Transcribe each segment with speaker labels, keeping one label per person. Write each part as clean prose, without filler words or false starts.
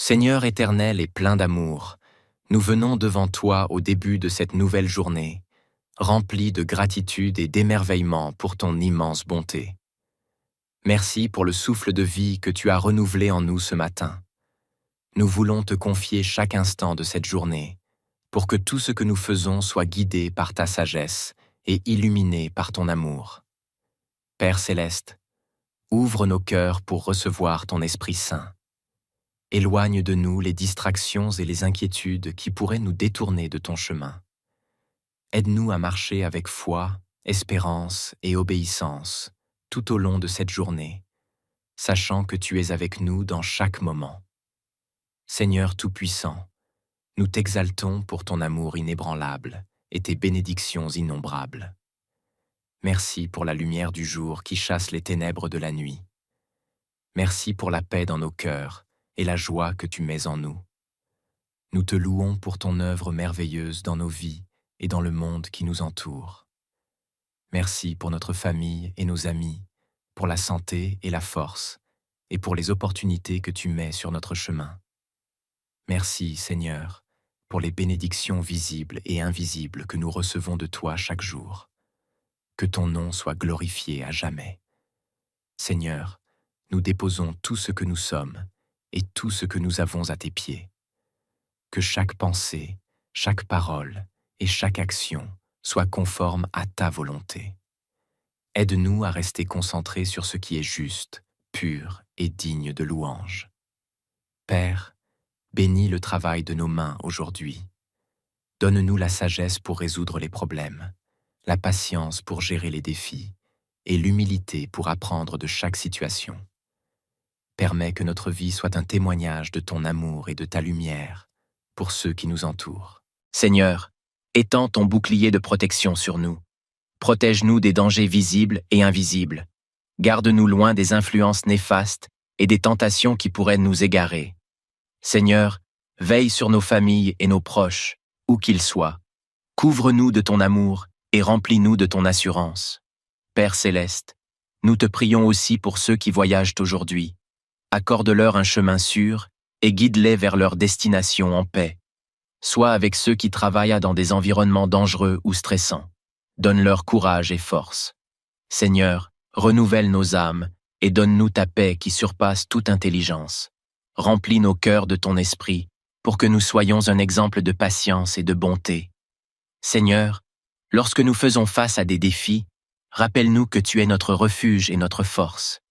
Speaker 1: Seigneur éternel et plein d'amour, nous venons devant toi au début de cette nouvelle journée, remplis de gratitude et d'émerveillement pour ton immense bonté. Merci pour le souffle de vie que tu as renouvelé en nous ce matin. Nous voulons te confier chaque instant de cette journée, pour que tout ce que nous faisons soit guidé par ta sagesse et illuminé par ton amour. Père céleste, ouvre nos cœurs pour recevoir ton Esprit Saint. Éloigne de nous les distractions et les inquiétudes qui pourraient nous détourner de ton chemin. Aide-nous à marcher avec foi, espérance et obéissance tout au long de cette journée, sachant que tu es avec nous dans chaque moment. Seigneur Tout-Puissant, nous t'exaltons pour ton amour inébranlable et tes bénédictions innombrables. Merci pour la lumière du jour qui chasse les ténèbres de la nuit. Merci pour la paix dans nos cœurs et la joie que tu mets en nous. Nous te louons pour ton œuvre merveilleuse dans nos vies et dans le monde qui nous entoure. Merci pour notre famille et nos amis, pour la santé et la force, et pour les opportunités que tu mets sur notre chemin. Merci, Seigneur, pour les bénédictions visibles et invisibles que nous recevons de toi chaque jour. Que ton nom soit glorifié à jamais. Seigneur, nous déposons tout ce que nous sommes et tout ce que nous avons à tes pieds. Que chaque pensée, chaque parole et chaque action soit conforme à ta volonté. Aide-nous à rester concentrés sur ce qui est juste, pur et digne de louange. Père, bénis le travail de nos mains aujourd'hui. Donne-nous la sagesse pour résoudre les problèmes, la patience pour gérer les défis et l'humilité pour apprendre de chaque situation. Permets que notre vie soit un témoignage de ton amour et de ta lumière pour ceux qui nous entourent. Seigneur, étends ton bouclier de protection sur nous. Protège-nous des dangers visibles et invisibles. Garde-nous loin des influences néfastes et des tentations qui pourraient nous égarer. Seigneur, veille sur nos familles et nos proches, où qu'ils soient. Couvre-nous de ton amour et remplis-nous de ton assurance. Père céleste, nous te prions aussi pour ceux qui voyagent aujourd'hui. Accorde-leur un chemin sûr et guide-les vers leur destination en paix. Sois avec ceux qui travaillent dans des environnements dangereux ou stressants. Donne-leur courage et force. Seigneur, renouvelle nos âmes et donne-nous ta paix qui surpasse toute intelligence. Remplis nos cœurs de ton esprit pour que nous soyons un exemple de patience et de bonté. Seigneur, lorsque nous faisons face à des défis, rappelle-nous que tu es notre refuge et notre force.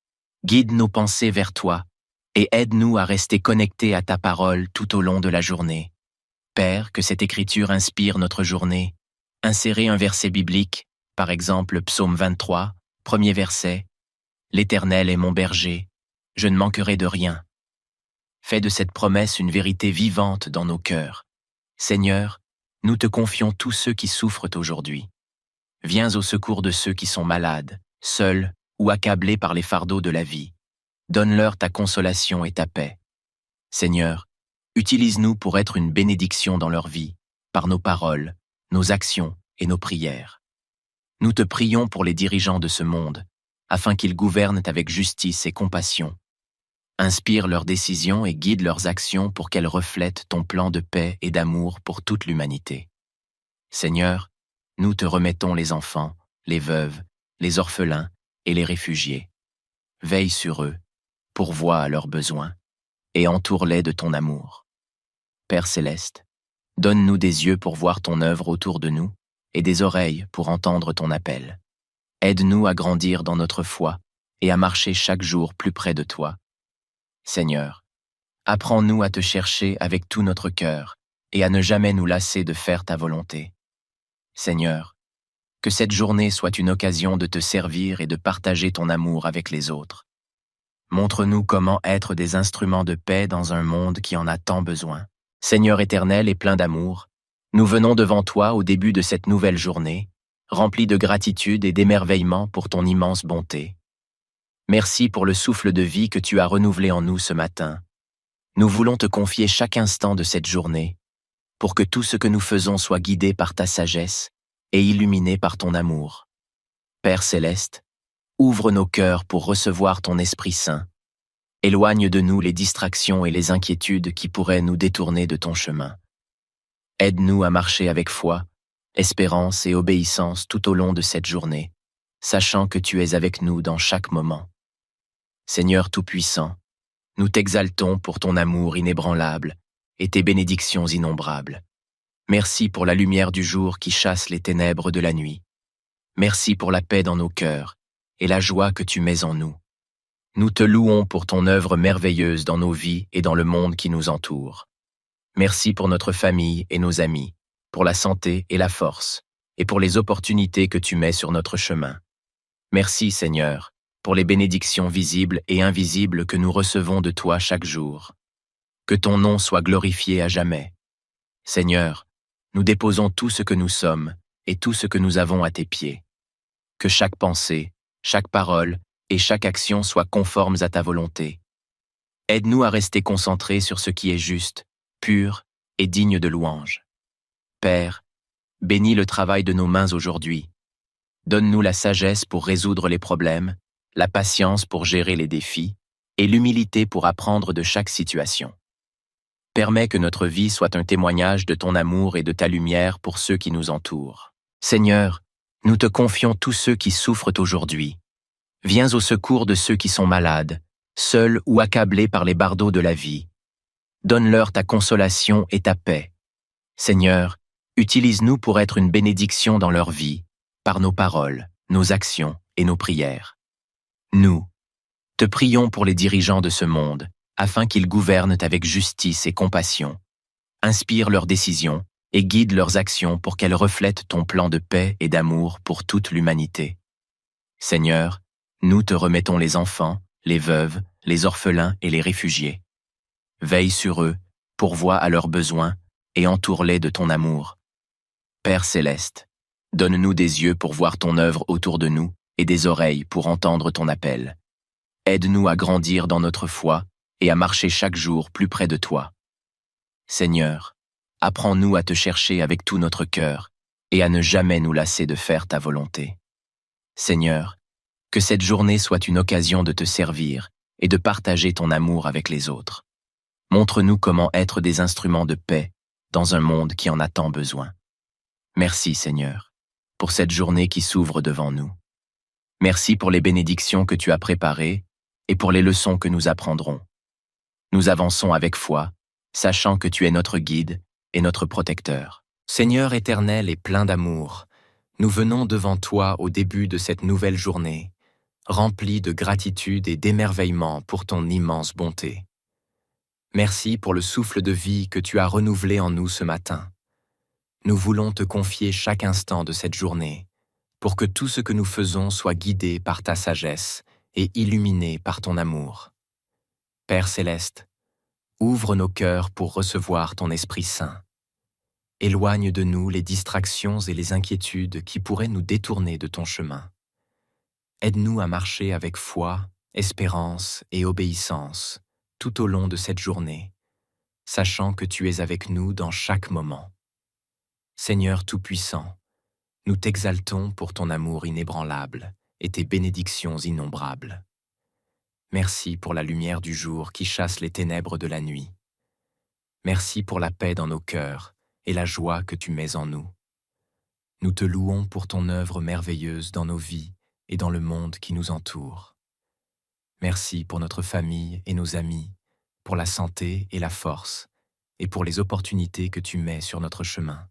Speaker 1: Guide nos pensées vers toi et aide-nous à rester connectés à ta parole tout au long de la journée. Père, que cette écriture inspire notre journée. Insérez un verset biblique, par exemple Psaume 23, premier verset. « L'Éternel est mon berger, je ne manquerai de rien. » Fais de cette promesse une vérité vivante dans nos cœurs. Seigneur, nous te confions tous ceux qui souffrent aujourd'hui. Viens au secours de ceux qui sont malades, seuls ou accablés par les fardeaux de la vie. Donne-leur ta consolation et ta paix. Seigneur, utilise-nous pour être une bénédiction dans leur vie, par nos paroles, nos actions et nos prières. Nous te prions pour les dirigeants de ce monde, afin qu'ils gouvernent avec justice et compassion. Inspire leurs décisions et guide leurs actions pour qu'elles reflètent ton plan de paix et d'amour pour toute l'humanité. Seigneur, nous te remettons les enfants, les veuves, les orphelins et les réfugiés. Veille sur eux, pourvois à leurs besoins, et entoure-les de ton amour. Père céleste, donne-nous des yeux pour voir ton œuvre autour de nous et des oreilles pour entendre ton appel. Aide-nous à grandir dans notre foi et à marcher chaque jour plus près de toi. Seigneur, apprends-nous à te chercher avec tout notre cœur et à ne jamais nous lasser de faire ta volonté. Seigneur, que cette journée soit une occasion de te servir et de partager ton amour avec les autres. Montre-nous comment être des instruments de paix dans un monde qui en a tant besoin. Seigneur éternel et plein d'amour, nous venons devant toi au début de cette nouvelle journée, remplis de gratitude et d'émerveillement pour ton immense bonté. Merci pour le souffle de vie que tu as renouvelé en nous ce matin. Nous voulons te confier chaque instant de cette journée, pour que tout ce que nous faisons soit guidé par ta sagesse et illuminé par ton amour. Père céleste, ouvre nos cœurs pour recevoir ton Esprit Saint. Éloigne de nous les distractions et les inquiétudes qui pourraient nous détourner de ton chemin. Aide-nous à marcher avec foi, espérance et obéissance tout au long de cette journée, sachant que tu es avec nous dans chaque moment. Seigneur Tout-Puissant, nous t'exaltons pour ton amour inébranlable et tes bénédictions innombrables. Merci pour la lumière du jour qui chasse les ténèbres de la nuit. Merci pour la paix dans nos cœurs et la joie que tu mets en nous. Nous te louons pour ton œuvre merveilleuse dans nos vies et dans le monde qui nous entoure. Merci pour notre famille et nos amis, pour la santé et la force, et pour les opportunités que tu mets sur notre chemin. Merci, Seigneur, pour les bénédictions visibles et invisibles que nous recevons de toi chaque jour. Que ton nom soit glorifié à jamais. Seigneur, nous déposons tout ce que nous sommes et tout ce que nous avons à tes pieds. Que chaque pensée, chaque parole et chaque action soient conformes à ta volonté. Aide-nous à rester concentrés sur ce qui est juste, pur et digne de louange. Père, bénis le travail de nos mains aujourd'hui. Donne-nous la sagesse pour résoudre les problèmes, la patience pour gérer les défis et l'humilité pour apprendre de chaque situation. Permets que notre vie soit un témoignage de ton amour et de ta lumière pour ceux qui nous entourent. Seigneur, nous te confions tous ceux qui souffrent aujourd'hui. Viens au secours de ceux qui sont malades, seuls ou accablés par les bardeaux de la vie. Donne-leur ta consolation et ta paix. Seigneur, utilise-nous pour être une bénédiction dans leur vie, par nos paroles, nos actions et nos prières. Nous te prions pour les dirigeants de ce monde, afin qu'ils gouvernent avec justice et compassion. Inspire leurs décisions et guide leurs actions pour qu'elles reflètent ton plan de paix et d'amour pour toute l'humanité. Seigneur, nous te remettons les enfants, les veuves, les orphelins et les réfugiés. Veille sur eux, pourvois à leurs besoins et entoure-les de ton amour. Père céleste, donne-nous des yeux pour voir ton œuvre autour de nous et des oreilles pour entendre ton appel. Aide-nous à grandir dans notre foi et à marcher chaque jour plus près de toi. Seigneur, apprends-nous à te chercher avec tout notre cœur et à ne jamais nous lasser de faire ta volonté. Seigneur, que cette journée soit une occasion de te servir et de partager ton amour avec les autres. Montre-nous comment être des instruments de paix dans un monde qui en a tant besoin. Merci, Seigneur, pour cette journée qui s'ouvre devant nous. Merci pour les bénédictions que tu as préparées et pour les leçons que nous apprendrons. Nous avançons avec foi, sachant que tu es notre guide et notre protecteur. Seigneur éternel et plein d'amour, nous venons devant toi au début de cette nouvelle journée, remplis de gratitude et d'émerveillement pour ton immense bonté. Merci pour le souffle de vie que tu as renouvelé en nous ce matin. Nous voulons te confier chaque instant de cette journée, pour que tout ce que nous faisons soit guidé par ta sagesse et illuminé par ton amour. Père céleste, ouvre nos cœurs pour recevoir ton Esprit Saint. Éloigne de nous les distractions et les inquiétudes qui pourraient nous détourner de ton chemin. Aide-nous à marcher avec foi, espérance et obéissance tout au long de cette journée, sachant que tu es avec nous dans chaque moment. Seigneur Tout-Puissant, nous t'exaltons pour ton amour inébranlable et tes bénédictions innombrables. Merci pour la lumière du jour qui chasse les ténèbres de la nuit. Merci pour la paix dans nos cœurs et la joie que tu mets en nous. Nous te louons pour ton œuvre merveilleuse dans nos vies et dans le monde qui nous entoure. Merci pour notre famille et nos amis, pour la santé et la force, et pour les opportunités que tu mets sur notre chemin.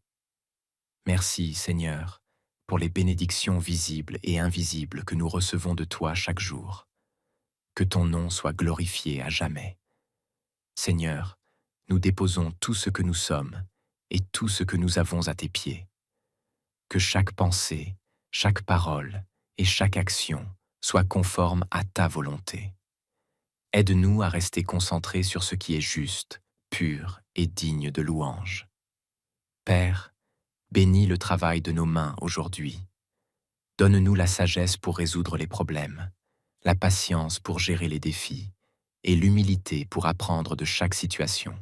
Speaker 1: Merci, Seigneur, pour les bénédictions visibles et invisibles que nous recevons de toi chaque jour. Que ton nom soit glorifié à jamais. Seigneur, nous déposons tout ce que nous sommes et tout ce que nous avons à tes pieds. Que chaque pensée, chaque parole et chaque action soit conforme à ta volonté. Aide-nous à rester concentrés sur ce qui est juste, pur et digne de louange. Père, bénis le travail de nos mains aujourd'hui. Donne-nous la sagesse pour résoudre les problèmes, la patience pour gérer les défis et l'humilité pour apprendre de chaque situation.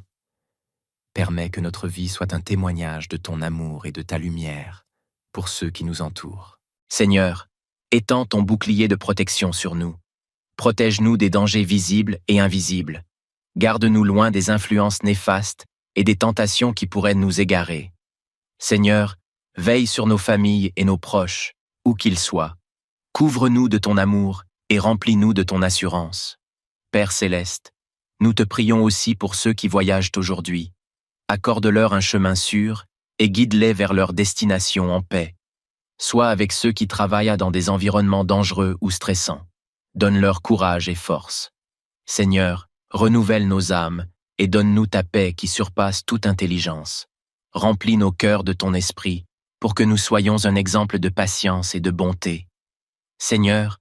Speaker 1: Permets que notre vie soit un témoignage de ton amour et de ta lumière pour ceux qui nous entourent. Seigneur, étends ton bouclier de protection sur nous. Protège-nous des dangers visibles et invisibles. Garde-nous loin des influences néfastes et des tentations qui pourraient nous égarer. Seigneur, veille sur nos familles et nos proches, où qu'ils soient. Couvre-nous de ton amour et remplis-nous de ton assurance. Père céleste, nous te prions aussi pour ceux qui voyagent aujourd'hui. Accorde-leur un chemin sûr et guide-les vers leur destination en paix. Sois avec ceux qui travaillent dans des environnements dangereux ou stressants. Donne-leur courage et force. Seigneur, renouvelle nos âmes et donne-nous ta paix qui surpasse toute intelligence. Remplis nos cœurs de ton esprit pour que nous soyons un exemple de patience et de bonté. Seigneur,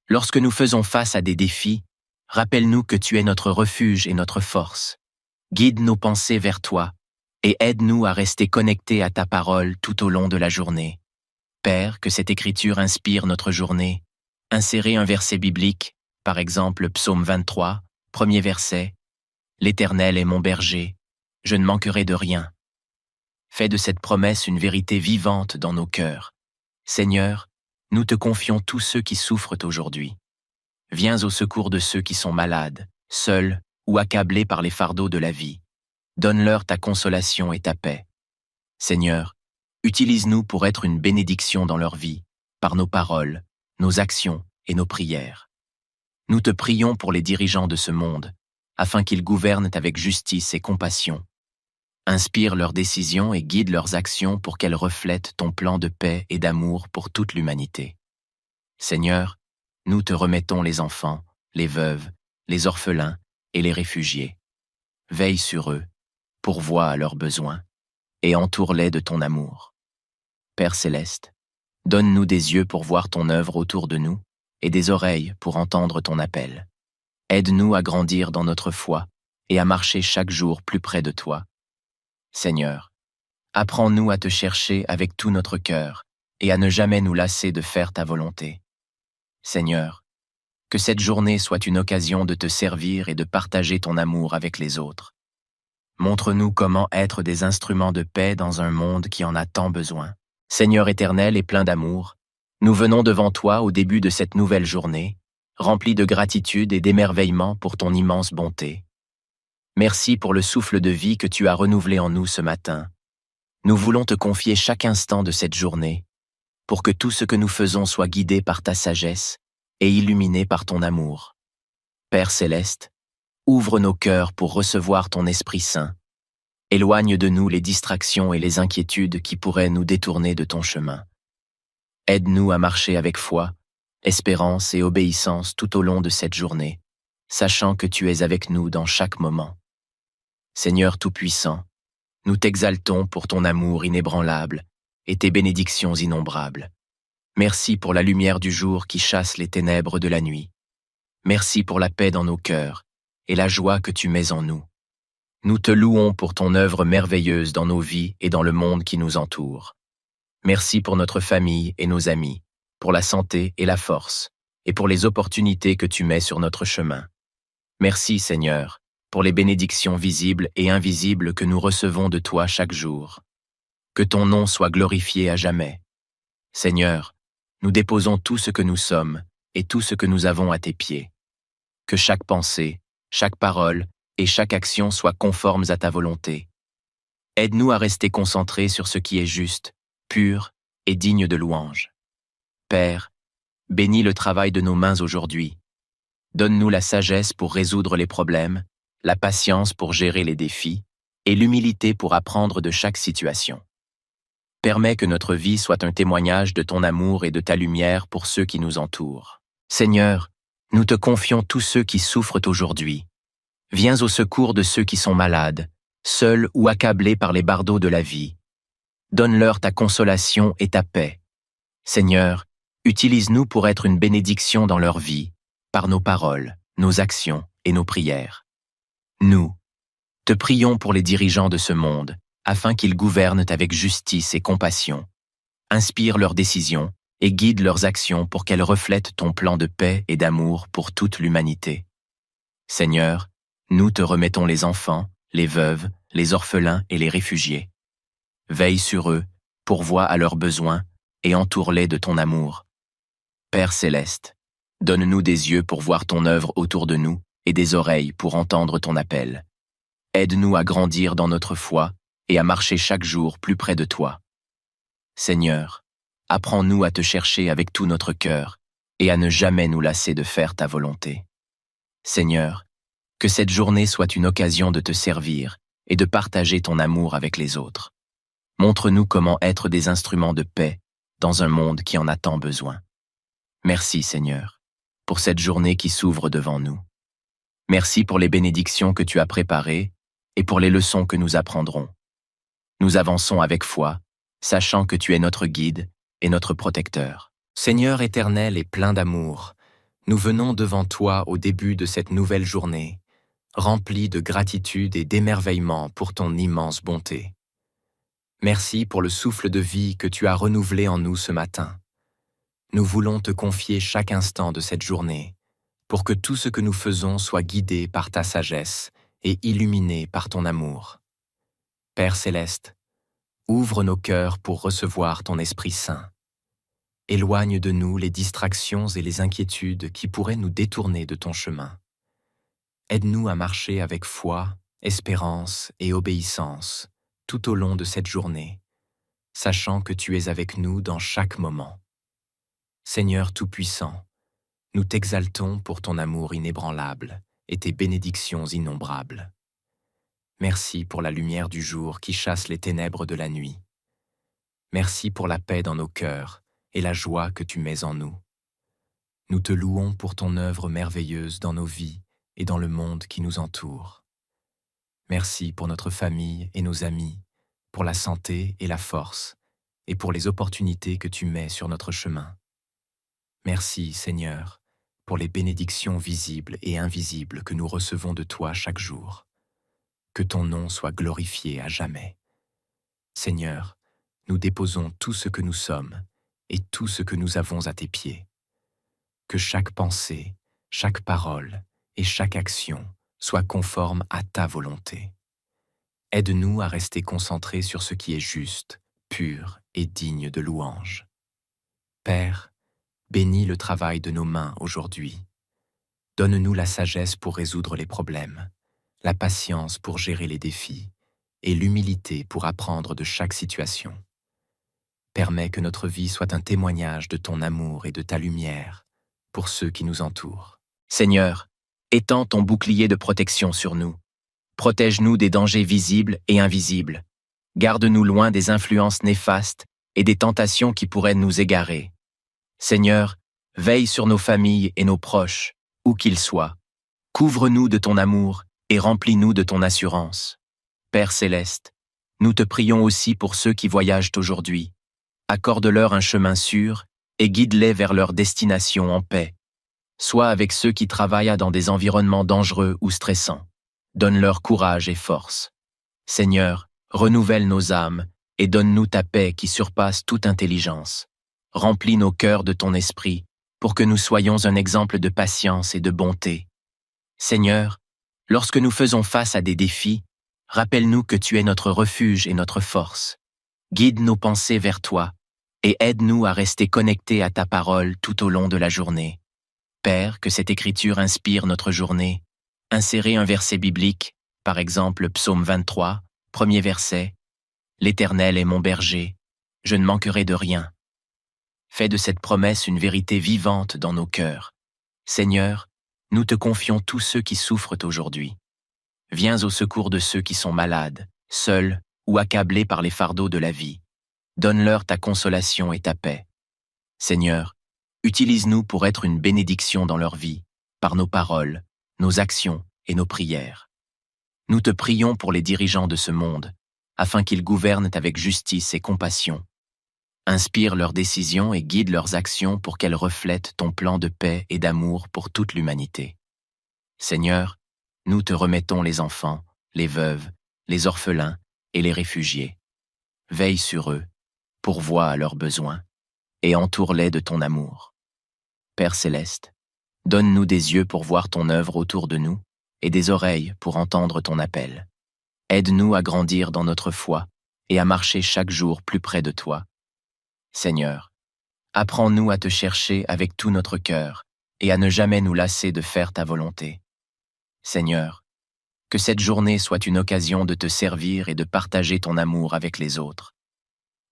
Speaker 1: lorsque nous faisons face à des défis, rappelle-nous que tu es notre refuge et notre force. Guide nos pensées vers toi et aide-nous à rester connectés à ta parole tout au long de la journée. Père, que cette écriture inspire notre journée. Insérez un verset biblique, par exemple Psaume 23, premier verset. « L'Éternel est mon berger, je ne manquerai de rien. » Fais de cette promesse une vérité vivante dans nos cœurs. Seigneur, nous te confions tous ceux qui souffrent aujourd'hui. Viens au secours de ceux qui sont malades, seuls ou accablés par les fardeaux de la vie. Donne-leur ta consolation et ta paix. Seigneur, utilise-nous pour être une bénédiction dans leur vie, par nos paroles, nos actions et nos prières. Nous te prions pour les dirigeants de ce monde, afin qu'ils gouvernent avec justice et compassion. Inspire leurs décisions et guide leurs actions pour qu'elles reflètent ton plan de paix et d'amour pour toute l'humanité. Seigneur, nous te remettons les enfants, les veuves, les orphelins et les réfugiés. Veille sur eux, pourvois à leurs besoins, et entoure-les de ton amour. Père céleste, donne-nous des yeux pour voir ton œuvre autour de nous et des oreilles pour entendre ton appel. Aide-nous à grandir dans notre foi et à marcher chaque jour plus près de toi. Seigneur, apprends-nous à te chercher avec tout notre cœur et à ne jamais nous lasser de faire ta volonté. Seigneur, que cette journée soit une occasion de te servir et de partager ton amour avec les autres. Montre-nous comment être des instruments de paix dans un monde qui en a tant besoin. Seigneur éternel et plein d'amour, nous venons devant toi au début de cette nouvelle journée, remplis de gratitude et d'émerveillement pour ton immense bonté. Merci pour le souffle de vie que tu as renouvelé en nous ce matin. Nous voulons te confier chaque instant de cette journée, pour que tout ce que nous faisons soit guidé par ta sagesse et illuminé par ton amour. Père céleste, ouvre nos cœurs pour recevoir ton Esprit Saint. Éloigne de nous les distractions et les inquiétudes qui pourraient nous détourner de ton chemin. Aide-nous à marcher avec foi, espérance et obéissance tout au long de cette journée, sachant que tu es avec nous dans chaque moment. Seigneur Tout-Puissant, nous t'exaltons pour ton amour inébranlable et tes bénédictions innombrables. Merci pour la lumière du jour qui chasse les ténèbres de la nuit. Merci pour la paix dans nos cœurs et la joie que tu mets en nous. Nous te louons pour ton œuvre merveilleuse dans nos vies et dans le monde qui nous entoure. Merci pour notre famille et nos amis, pour la santé et la force, et pour les opportunités que tu mets sur notre chemin. Merci, Seigneur, pour les bénédictions visibles et invisibles que nous recevons de toi chaque jour. Que ton nom soit glorifié à jamais. Seigneur, nous déposons tout ce que nous sommes et tout ce que nous avons à tes pieds. Que chaque pensée, chaque parole et chaque action soient conformes à ta volonté. Aide-nous à rester concentrés sur ce qui est juste, pur et digne de louange. Père, bénis le travail de nos mains aujourd'hui. Donne-nous la sagesse pour résoudre les problèmes, la patience pour gérer les défis et l'humilité pour apprendre de chaque situation. Permets que notre vie soit un témoignage de ton amour et de ta lumière pour ceux qui nous entourent. Seigneur, nous te confions tous ceux qui souffrent aujourd'hui. Viens au secours de ceux qui sont malades, seuls ou accablés par les bardeaux de la vie. Donne-leur ta consolation et ta paix. Seigneur, utilise-nous pour être une bénédiction dans leur vie, par nos paroles, nos actions et nos prières. Nous te prions pour les dirigeants de ce monde, afin qu'ils gouvernent avec justice et compassion. Inspire leurs décisions et guide leurs actions pour qu'elles reflètent ton plan de paix et d'amour pour toute l'humanité. Seigneur, nous te remettons les enfants, les veuves, les orphelins et les réfugiés. Veille sur eux, pourvois à leurs besoins et entoure-les de ton amour. Père céleste, Donne-nous des yeux pour voir ton œuvre autour de nous et des oreilles pour entendre ton appel. Aide-nous à grandir dans notre foi et à marcher chaque jour plus près de toi. Seigneur, apprends-nous à te chercher avec tout notre cœur et à ne jamais nous lasser de faire ta volonté. Seigneur, que cette journée soit une occasion de te servir et de partager ton amour avec les autres. Montre-nous comment être des instruments de paix dans un monde qui en a tant besoin. Merci, Seigneur, pour cette journée qui s'ouvre devant nous. Merci pour les bénédictions que tu as préparées et pour les leçons que nous apprendrons. Nous avançons avec foi, sachant que tu es notre guide et notre protecteur. Seigneur éternel et plein d'amour, nous venons devant toi au début de cette nouvelle journée, remplis de gratitude et d'émerveillement pour ton immense bonté. Merci pour le souffle de vie que tu as renouvelé en nous ce matin. Nous voulons te confier chaque instant de cette journée, pour que tout ce que nous faisons soit guidé par ta sagesse et illuminé par ton amour. Père céleste, ouvre nos cœurs pour recevoir ton Esprit Saint. Éloigne de nous les distractions et les inquiétudes qui pourraient nous détourner de ton chemin. Aide-nous à marcher avec foi, espérance et obéissance tout au long de cette journée, sachant que tu es avec nous dans chaque moment. Seigneur Tout-Puissant, nous t'exaltons pour ton amour inébranlable et tes bénédictions innombrables. Merci pour la lumière du jour qui chasse les ténèbres de la nuit. Merci pour la paix dans nos cœurs et la joie que tu mets en nous. Nous te louons pour ton œuvre merveilleuse dans nos vies et dans le monde qui nous entoure. Merci pour notre famille et nos amis, pour la santé et la force, et pour les opportunités que tu mets sur notre chemin. Merci, Seigneur, pour les bénédictions visibles et invisibles que nous recevons de toi chaque jour. Que ton nom soit glorifié à jamais. Seigneur, nous déposons tout ce que nous sommes et tout ce que nous avons à tes pieds. Que chaque pensée, chaque parole et chaque action soit conforme à ta volonté. Aide-nous à rester concentrés sur ce qui est juste, pur et digne de louange. Père, bénis le travail de nos mains aujourd'hui. Donne-nous la sagesse pour résoudre les problèmes, la patience pour gérer les défis et l'humilité pour apprendre de chaque situation. Permets que notre vie soit un témoignage de ton amour et de ta lumière pour ceux qui nous entourent. Seigneur, étends ton bouclier de protection sur nous. Protège-nous des dangers visibles et invisibles. Garde-nous loin des influences néfastes et des tentations qui pourraient nous égarer. Seigneur, veille sur nos familles et nos proches, où qu'ils soient. Couvre-nous de ton amour et remplis-nous de ton assurance. Père céleste, nous te prions aussi pour ceux qui voyagent aujourd'hui. Accorde-leur un chemin sûr et guide-les vers leur destination en paix. Sois avec ceux qui travaillent dans des environnements dangereux ou stressants. Donne-leur courage et force. Seigneur, renouvelle nos âmes et donne-nous ta paix qui surpasse toute intelligence. Remplis nos cœurs de ton esprit pour que nous soyons un exemple de patience et de bonté. Seigneur, lorsque nous faisons face à des défis, rappelle-nous que tu es notre refuge et notre force. Guide nos pensées vers toi et aide-nous à rester connectés à ta parole tout au long de la journée. Père, que cette écriture inspire notre journée. Insérez un verset biblique, par exemple Psaume 23, premier verset. « L'Éternel est mon berger, je ne manquerai de rien. » Fais de cette promesse une vérité vivante dans nos cœurs. Seigneur, nous te confions tous ceux qui souffrent aujourd'hui. Viens au secours de ceux qui sont malades, seuls ou accablés par les fardeaux de la vie. Donne-leur ta consolation et ta paix. Seigneur, utilise-nous pour être une bénédiction dans leur vie, par nos paroles, nos actions et nos prières. Nous te prions pour les dirigeants de ce monde, afin qu'ils gouvernent avec justice et compassion. Inspire leurs décisions et guide leurs actions pour qu'elles reflètent ton plan de paix et d'amour pour toute l'humanité. Seigneur, nous te remettons les enfants, les veuves, les orphelins et les réfugiés. Veille sur eux, pourvois à leurs besoins, et entoure-les de ton amour. Père céleste, donne-nous des yeux pour voir ton œuvre autour de nous et des oreilles pour entendre ton appel. Aide-nous à grandir dans notre foi et à marcher chaque jour plus près de toi. Seigneur, apprends-nous à te chercher avec tout notre cœur et à ne jamais nous lasser de faire ta volonté. Seigneur, que cette journée soit une occasion de te servir et de partager ton amour avec les autres.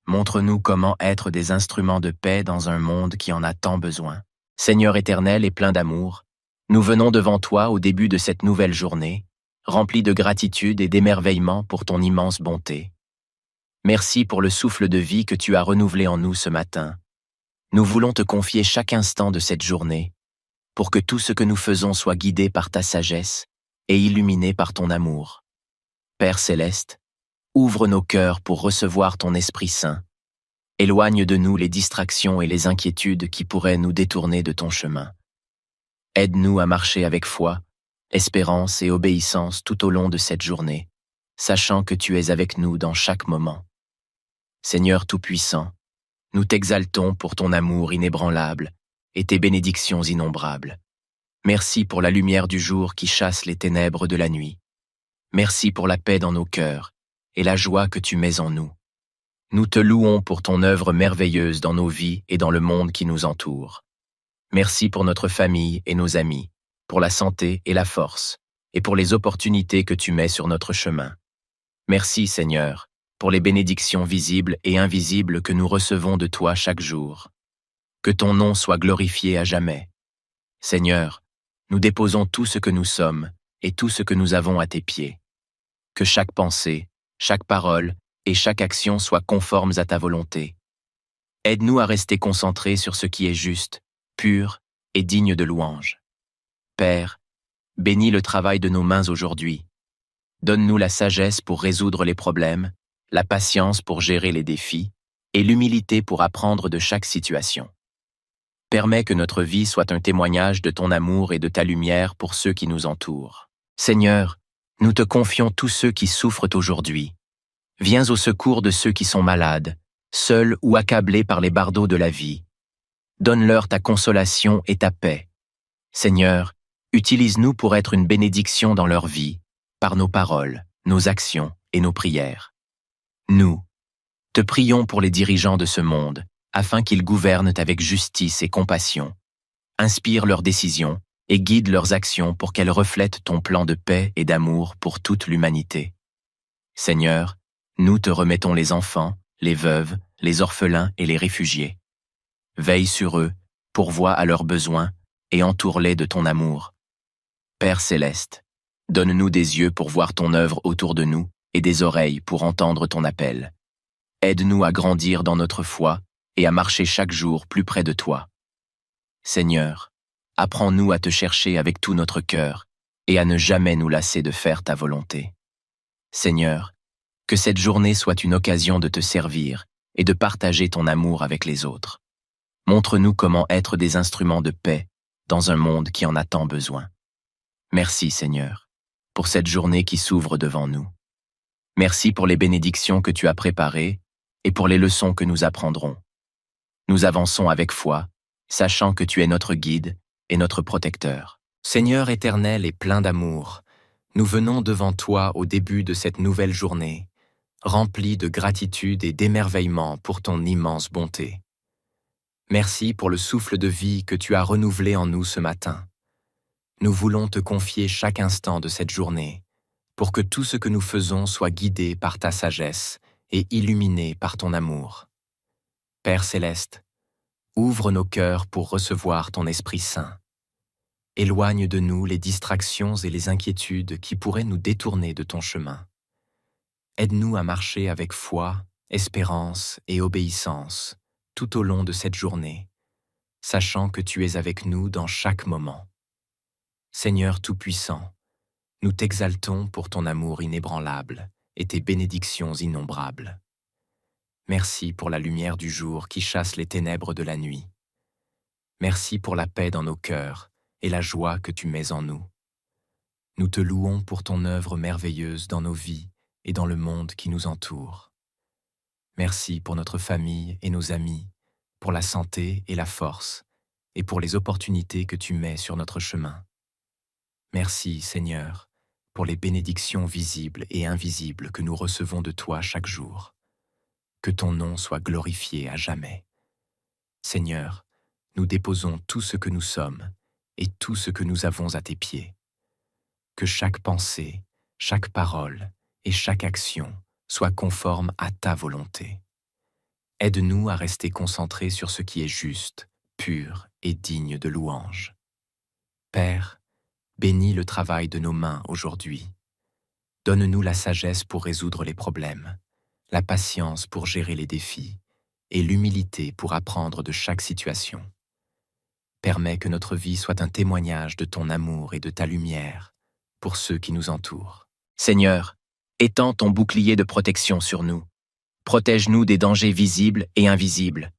Speaker 1: Montre-nous comment être des instruments de paix dans un monde qui en a tant besoin. Seigneur éternel et plein d'amour, nous venons devant toi au début de cette nouvelle journée, remplis de gratitude et d'émerveillement pour ton immense bonté. Merci pour le souffle de vie que tu as renouvelé en nous ce matin. Nous voulons te confier chaque instant de cette journée, pour que tout ce que nous faisons soit guidé par ta sagesse et illuminé par ton amour. Père céleste, ouvre nos cœurs pour recevoir ton Esprit Saint. Éloigne de nous les distractions et les inquiétudes qui pourraient nous détourner de ton chemin. Aide-nous à marcher avec foi, espérance et obéissance tout au long de cette journée, sachant que tu es avec nous dans chaque moment. Seigneur Tout-Puissant, nous t'exaltons pour ton amour inébranlable et tes bénédictions innombrables. Merci pour la lumière du jour qui chasse les ténèbres de la nuit. Merci pour la paix dans nos cœurs et la joie que tu mets en nous. Nous te louons pour ton œuvre merveilleuse dans nos vies et dans le monde qui nous entoure. Merci pour notre famille et nos amis, pour la santé et la force, et pour les opportunités que tu mets sur notre chemin. Merci, Seigneur, pour les bénédictions visibles et invisibles que nous recevons de toi chaque jour. Que ton nom soit glorifié à jamais. Seigneur, nous déposons tout ce que nous sommes et tout ce que nous avons à tes pieds. Que chaque pensée, chaque parole et chaque action soient conformes à ta volonté. Aide-nous à rester concentrés sur ce qui est juste, pur et digne de louange. Père, bénis le travail de nos mains aujourd'hui. Donne-nous la sagesse pour résoudre les problèmes, la patience pour gérer les défis et l'humilité pour apprendre de chaque situation. Permets que notre vie soit un témoignage de ton amour et de ta lumière pour ceux qui nous entourent. Seigneur, nous te confions tous ceux qui souffrent aujourd'hui. Viens au secours de ceux qui sont malades, seuls ou accablés par les bardeaux de la vie. Donne-leur ta consolation et ta paix. Seigneur, utilise-nous pour être une bénédiction dans leur vie, par nos paroles, nos actions et nos prières. Nous te prions pour les dirigeants de ce monde, afin qu'ils gouvernent avec justice et compassion. Inspire leurs décisions et guide leurs actions pour qu'elles reflètent ton plan de paix et d'amour pour toute l'humanité. Seigneur, nous te remettons les enfants, les veuves, les orphelins et les réfugiés. Veille sur eux, pourvois à leurs besoins et entoure-les de ton amour. Père céleste, donne-nous des yeux pour voir ton œuvre autour de nous et des oreilles pour entendre ton appel. Aide-nous à grandir dans notre foi et à marcher chaque jour plus près de toi. Seigneur, apprends-nous à te chercher avec tout notre cœur et à ne jamais nous lasser de faire ta volonté. Seigneur, que cette journée soit une occasion de te servir et de partager ton amour avec les autres. Montre-nous comment être des instruments de paix dans un monde qui en a tant besoin. Merci, Seigneur, pour cette journée qui s'ouvre devant nous. Merci pour les bénédictions que tu as préparées et pour les leçons que nous apprendrons. Nous avançons avec foi, sachant que tu es notre guide et notre protecteur. Seigneur éternel et plein d'amour, nous venons devant toi au début de cette nouvelle journée, remplis de gratitude et d'émerveillement pour ton immense bonté. Merci pour le souffle de vie que tu as renouvelé en nous ce matin. Nous voulons te confier chaque instant de cette journée, pour que tout ce que nous faisons soit guidé par ta sagesse et illuminé par ton amour. Père céleste, ouvre nos cœurs pour recevoir ton Esprit Saint. Éloigne de nous les distractions et les inquiétudes qui pourraient nous détourner de ton chemin. Aide-nous à marcher avec foi, espérance et obéissance tout au long de cette journée, sachant que tu es avec nous dans chaque moment. Seigneur Tout-Puissant, nous t'exaltons pour ton amour inébranlable et tes bénédictions innombrables. Merci pour la lumière du jour qui chasse les ténèbres de la nuit. Merci pour la paix dans nos cœurs et la joie que tu mets en nous. Nous te louons pour ton œuvre merveilleuse dans nos vies et dans le monde qui nous entoure. Merci pour notre famille et nos amis, pour la santé et la force, et pour les opportunités que tu mets sur notre chemin. Merci, Seigneur, pour les bénédictions visibles et invisibles que nous recevons de toi chaque jour. Que ton nom soit glorifié à jamais. Seigneur, nous déposons tout ce que nous sommes et tout ce que nous avons à tes pieds. Que chaque pensée, chaque parole et chaque action soient conformes à ta volonté. Aide-nous à rester concentrés sur ce qui est juste, pur et digne de louange. Père, bénis le travail de nos mains aujourd'hui. Donne-nous la sagesse pour résoudre les problèmes, la patience pour gérer les défis et l'humilité pour apprendre de chaque situation. Permets que notre vie soit un témoignage de ton amour et de ta lumière pour ceux qui nous entourent. Seigneur, étends ton bouclier de protection sur nous. Protège-nous des dangers visibles et invisibles.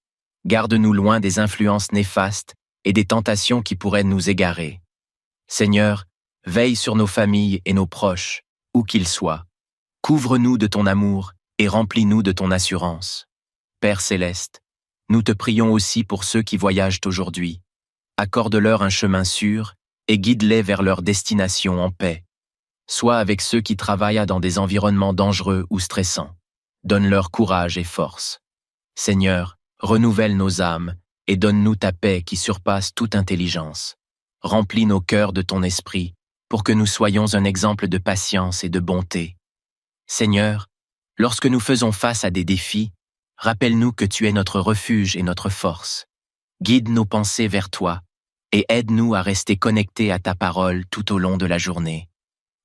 Speaker 1: Garde-nous loin des influences néfastes et des tentations qui pourraient nous égarer. Seigneur, veille sur nos familles et nos proches, où qu'ils soient. Couvre-nous de ton amour et remplis-nous de ton assurance. Père céleste, nous te prions aussi pour ceux qui voyagent aujourd'hui. Accorde-leur un chemin sûr et guide-les vers leur destination en paix. Sois avec ceux qui travaillent dans des environnements dangereux ou stressants. Donne-leur courage et force. Seigneur, renouvelle nos âmes et donne-nous ta paix qui surpasse toute intelligence. Remplis nos cœurs de ton esprit pour que nous soyons un exemple de patience et de bonté. Seigneur, lorsque nous faisons face à des défis, rappelle-nous que tu es notre refuge et notre force. Guide nos pensées vers toi et aide-nous à rester connectés à ta parole tout au long de la journée.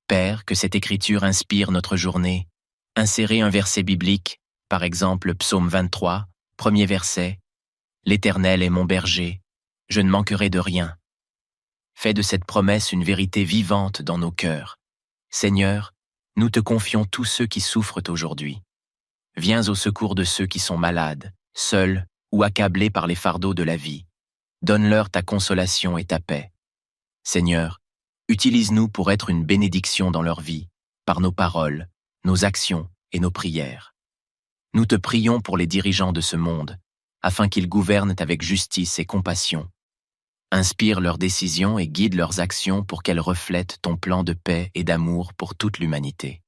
Speaker 1: Père, que cette écriture inspire notre journée. Insérez un verset biblique, par exemple Psaume 23, premier verset. « L'Éternel est mon berger, je ne manquerai de rien. » Fais de cette promesse une vérité vivante dans nos cœurs. Seigneur, nous te confions tous ceux qui souffrent aujourd'hui. Viens au secours de ceux qui sont malades, seuls ou accablés par les fardeaux de la vie. Donne-leur ta consolation et ta paix. Seigneur, utilise-nous pour être une bénédiction dans leur vie, par nos paroles, nos actions et nos prières. Nous te prions pour les dirigeants de ce monde, afin qu'ils gouvernent avec justice et compassion. Inspire leurs décisions et guide leurs actions pour qu'elles reflètent ton plan de paix et d'amour pour toute l'humanité.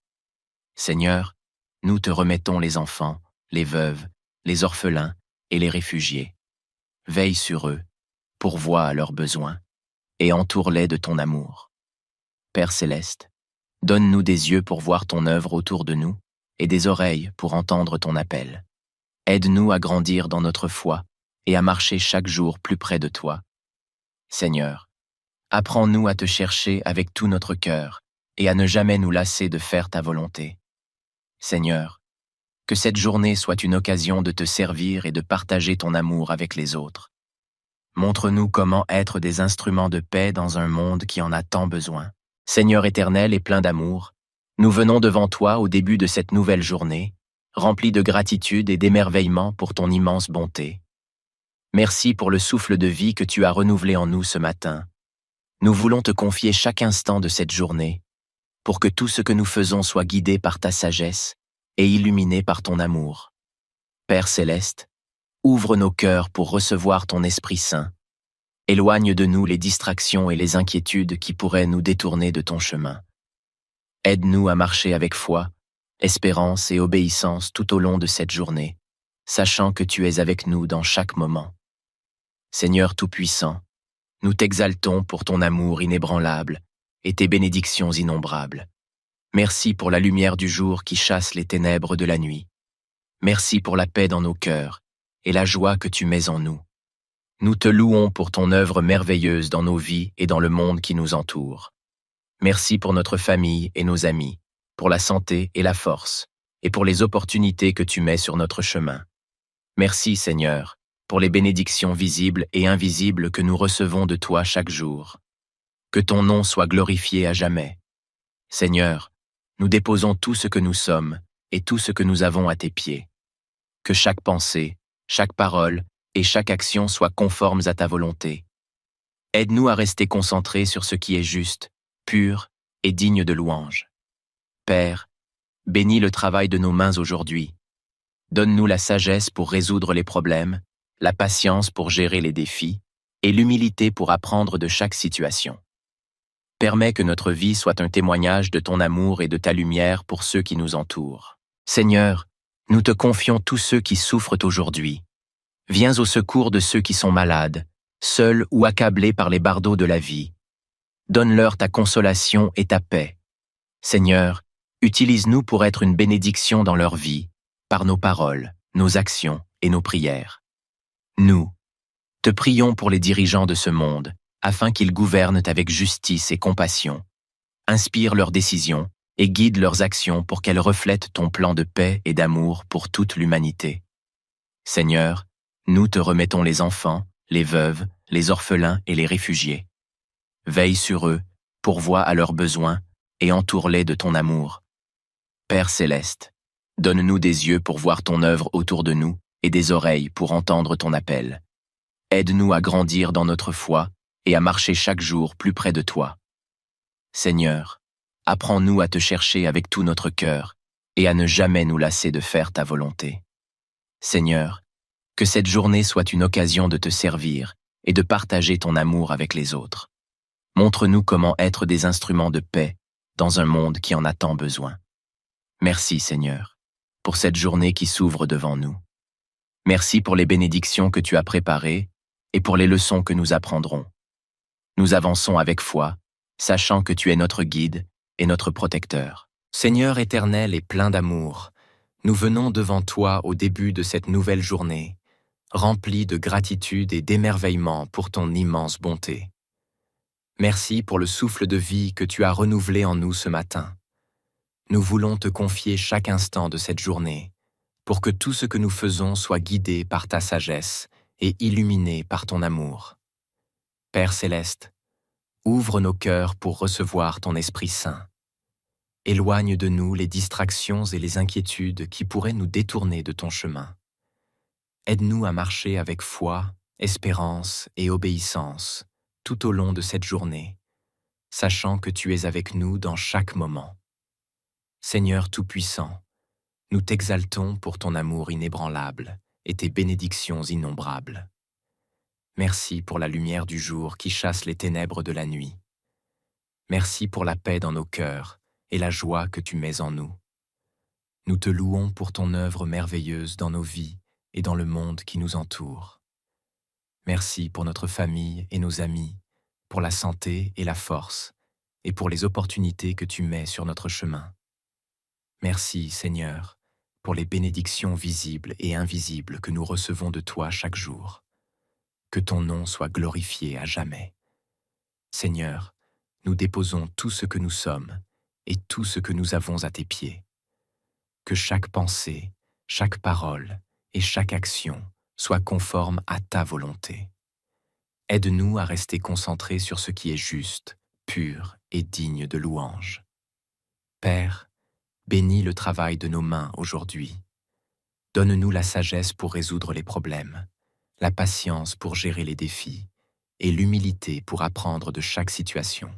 Speaker 1: Seigneur, nous te remettons les enfants, les veuves, les orphelins et les réfugiés. Veille sur eux, pourvois à leurs besoins, et entoure-les de ton amour. Père céleste, donne-nous des yeux pour voir ton œuvre autour de nous et des oreilles pour entendre ton appel. Aide-nous à grandir dans notre foi et à marcher chaque jour plus près de toi. Seigneur, apprends-nous à te chercher avec tout notre cœur et à ne jamais nous lasser de faire ta volonté. Seigneur, que cette journée soit une occasion de te servir et de partager ton amour avec les autres. Montre-nous comment être des instruments de paix dans un monde qui en a tant besoin. Seigneur éternel et plein d'amour, nous venons devant toi au début de cette nouvelle journée, remplis de gratitude et d'émerveillement pour ton immense bonté. Merci pour le souffle de vie que tu as renouvelé en nous ce matin. Nous voulons te confier chaque instant de cette journée, pour que tout ce que nous faisons soit guidé par ta sagesse et illuminé par ton amour. Père céleste, ouvre nos cœurs pour recevoir ton Esprit Saint. Éloigne de nous les distractions et les inquiétudes qui pourraient nous détourner de ton chemin. Aide-nous à marcher avec foi, espérance et obéissance tout au long de cette journée, sachant que tu es avec nous dans chaque moment. Seigneur Tout-Puissant, nous t'exaltons pour ton amour inébranlable et tes bénédictions innombrables. Merci pour la lumière du jour qui chasse les ténèbres de la nuit. Merci pour la paix dans nos cœurs et la joie que tu mets en nous. Nous te louons pour ton œuvre merveilleuse dans nos vies et dans le monde qui nous entoure. Merci pour notre famille et nos amis, pour la santé et la force, et pour les opportunités que tu mets sur notre chemin. Merci, Seigneur, pour les bénédictions visibles et invisibles que nous recevons de toi chaque jour. Que ton nom soit glorifié à jamais. Seigneur, nous déposons tout ce que nous sommes et tout ce que nous avons à tes pieds. Que chaque pensée, chaque parole et chaque action soient conformes à ta volonté. Aide-nous à rester concentrés sur ce qui est juste, pur et digne de louange. Père, bénis le travail de nos mains aujourd'hui. Donne-nous la sagesse pour résoudre les problèmes, la patience pour gérer les défis et l'humilité pour apprendre de chaque situation. Permets que notre vie soit un témoignage de ton amour et de ta lumière pour ceux qui nous entourent. Seigneur, nous te confions tous ceux qui souffrent aujourd'hui. Viens au secours de ceux qui sont malades, seuls ou accablés par les bardeaux de la vie. Donne-leur ta consolation et ta paix. Seigneur, utilise-nous pour être une bénédiction dans leur vie, par nos paroles, nos actions et nos prières. Nous te prions pour les dirigeants de ce monde, afin qu'ils gouvernent avec justice et compassion. Inspire leurs décisions et guide leurs actions pour qu'elles reflètent ton plan de paix et d'amour pour toute l'humanité. Seigneur, nous te remettons les enfants, les veuves, les orphelins et les réfugiés. Veille sur eux, pourvois à leurs besoins et entoure-les de ton amour. Père céleste, donne-nous des yeux pour voir ton œuvre autour de nous et des oreilles pour entendre ton appel. Aide-nous à grandir dans notre foi et à marcher chaque jour plus près de toi. Seigneur, apprends-nous à te chercher avec tout notre cœur et à ne jamais nous lasser de faire ta volonté. Seigneur, que cette journée soit une occasion de te servir et de partager ton amour avec les autres. Montre-nous comment être des instruments de paix dans un monde qui en a tant besoin. Merci, Seigneur, pour cette journée qui s'ouvre devant nous. Merci pour les bénédictions que tu as préparées et pour les leçons que nous apprendrons. Nous avançons avec foi, sachant que tu es notre guide et notre protecteur. Seigneur éternel et plein d'amour, nous venons devant toi au début de cette nouvelle journée, remplis de gratitude et d'émerveillement pour ton immense bonté. Merci pour le souffle de vie que tu as renouvelé en nous ce matin. Nous voulons te confier chaque instant de cette journée, pour que tout ce que nous faisons soit guidé par ta sagesse et illuminé par ton amour. Père céleste, ouvre nos cœurs pour recevoir ton Esprit Saint. Éloigne de nous les distractions et les inquiétudes qui pourraient nous détourner de ton chemin. Aide-nous à marcher avec foi, espérance et obéissance tout au long de cette journée, sachant que tu es avec nous dans chaque moment. Seigneur Tout-Puissant, nous t'exaltons pour ton amour inébranlable et tes bénédictions innombrables. Merci pour la lumière du jour qui chasse les ténèbres de la nuit. Merci pour la paix dans nos cœurs et la joie que tu mets en nous. Nous te louons pour ton œuvre merveilleuse dans nos vies et dans le monde qui nous entoure. Merci pour notre famille et nos amis, pour la santé et la force, et pour les opportunités que tu mets sur notre chemin. Merci, Seigneur, pour les bénédictions visibles et invisibles que nous recevons de toi chaque jour. Que ton nom soit glorifié à jamais. Seigneur, nous déposons tout ce que nous sommes et tout ce que nous avons à tes pieds. Que chaque pensée, chaque parole et chaque action soit conforme à ta volonté. Aide-nous à rester concentrés sur ce qui est juste, pur et digne de louange. Père, bénis le travail de nos mains aujourd'hui. Donne-nous la sagesse pour résoudre les problèmes, la patience pour gérer les défis et l'humilité pour apprendre de chaque situation.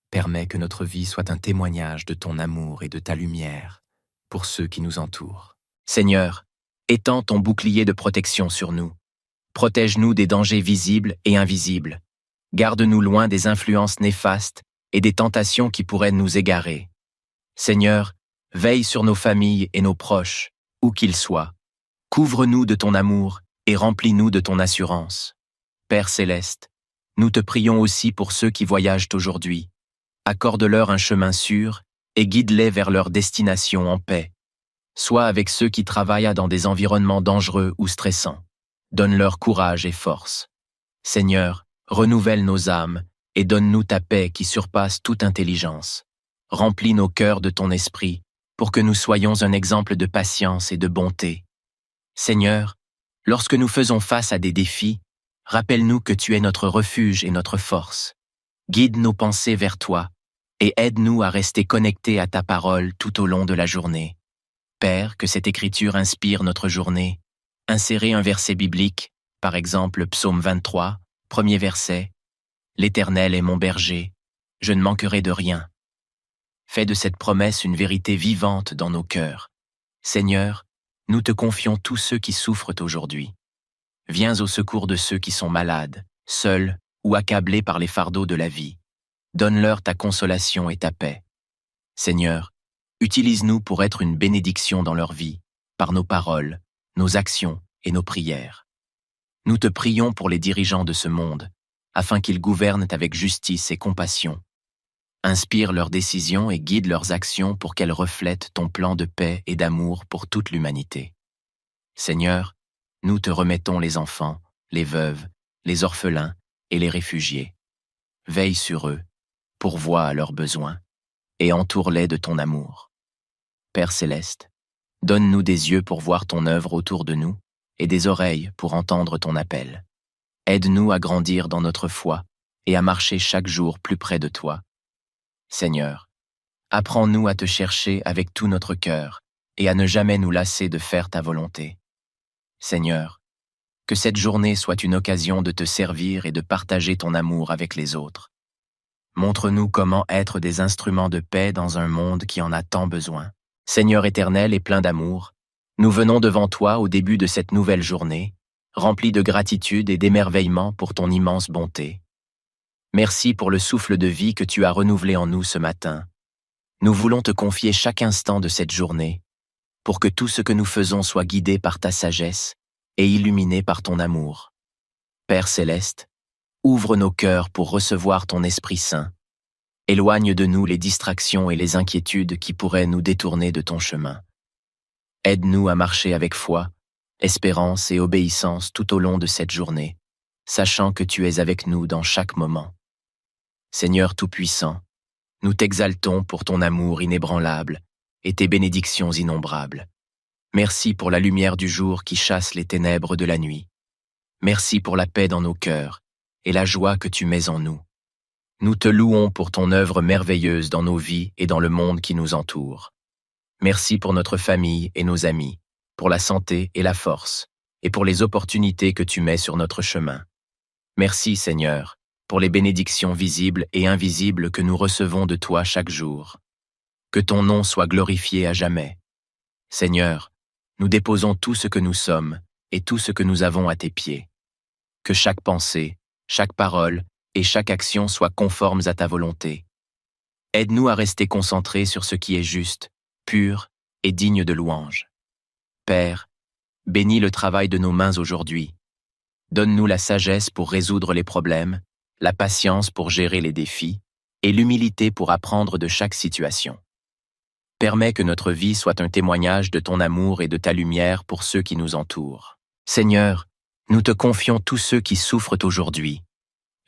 Speaker 1: Permets que notre vie soit un témoignage de ton amour et de ta lumière pour ceux qui nous entourent. Seigneur, étends ton bouclier de protection sur nous. Protège-nous des dangers visibles et invisibles. Garde-nous loin des influences néfastes et des tentations qui pourraient nous égarer. Seigneur, veille sur nos familles et nos proches, où qu'ils soient. Couvre-nous de ton amour et remplis-nous de ton assurance. Père céleste, nous te prions aussi pour ceux qui voyagent aujourd'hui. Accorde-leur un chemin sûr et guide-les vers leur destination en paix. Sois avec ceux qui travaillent dans des environnements dangereux ou stressants. Donne-leur courage et force. Seigneur, renouvelle nos âmes et donne-nous ta paix qui surpasse toute intelligence. Remplis nos cœurs de ton esprit pour que nous soyons un exemple de patience et de bonté. Seigneur, lorsque nous faisons face à des défis, rappelle-nous que tu es notre refuge et notre force. Guide nos pensées vers toi et aide-nous à rester connectés à ta parole tout au long de la journée. Père, que cette écriture inspire notre journée. Insérez un verset biblique, par exemple Psaume 23, premier verset. « L'Éternel est mon berger, je ne manquerai de rien. » Fais de cette promesse une vérité vivante dans nos cœurs. Seigneur, nous te confions tous ceux qui souffrent aujourd'hui. Viens au secours de ceux qui sont malades, seuls ou accablés par les fardeaux de la vie. Donne-leur ta consolation et ta paix. Seigneur, utilise-nous pour être une bénédiction dans leur vie, par nos paroles, nos actions et nos prières. Nous te prions pour les dirigeants de ce monde, afin qu'ils gouvernent avec justice et compassion. Inspire leurs décisions et guide leurs actions pour qu'elles reflètent ton plan de paix et d'amour pour toute l'humanité. Seigneur, nous te remettons les enfants, les veuves, les orphelins et les réfugiés. Veille sur eux, pourvois à leurs besoins, et entoure-les de ton amour. Père céleste, donne-nous des yeux pour voir ton œuvre autour de nous, et des oreilles pour entendre ton appel. Aide-nous à grandir dans notre foi et à marcher chaque jour plus près de toi. Seigneur, apprends-nous à te chercher avec tout notre cœur et à ne jamais nous lasser de faire ta volonté. Seigneur, que cette journée soit une occasion de te servir et de partager ton amour avec les autres. Montre-nous comment être des instruments de paix dans un monde qui en a tant besoin. Seigneur éternel et plein d'amour, nous venons devant toi au début de cette nouvelle journée, remplis de gratitude et d'émerveillement pour ton immense bonté. Merci pour le souffle de vie que tu as renouvelé en nous ce matin. Nous voulons te confier chaque instant de cette journée, pour que tout ce que nous faisons soit guidé par ta sagesse et illuminé par ton amour. Père céleste, ouvre nos cœurs pour recevoir ton Esprit Saint. Éloigne de nous les distractions et les inquiétudes qui pourraient nous détourner de ton chemin. Aide-nous à marcher avec foi, espérance et obéissance tout au long de cette journée, sachant que tu es avec nous dans chaque moment. Seigneur Tout-Puissant, nous t'exaltons pour ton amour inébranlable et tes bénédictions innombrables. Merci pour la lumière du jour qui chasse les ténèbres de la nuit. Merci pour la paix dans nos cœurs et la joie que tu mets en nous. Nous te louons pour ton œuvre merveilleuse dans nos vies et dans le monde qui nous entoure. Merci pour notre famille et nos amis, pour la santé et la force, et pour les opportunités que tu mets sur notre chemin. Merci, Seigneur, pour les bénédictions visibles et invisibles que nous recevons de toi chaque jour. Que ton nom soit glorifié à jamais. Seigneur, nous déposons tout ce que nous sommes et tout ce que nous avons à tes pieds. Que chaque pensée, chaque parole et chaque action soient conformes à ta volonté. Aide-nous à rester concentrés sur ce qui est juste, pur et digne de louange. Père, bénis le travail de nos mains aujourd'hui. Donne-nous la sagesse pour résoudre les problèmes, la patience pour gérer les défis et l'humilité pour apprendre de chaque situation. Permets que notre vie soit un témoignage de ton amour et de ta lumière pour ceux qui nous entourent. Seigneur, nous te confions tous ceux qui souffrent aujourd'hui.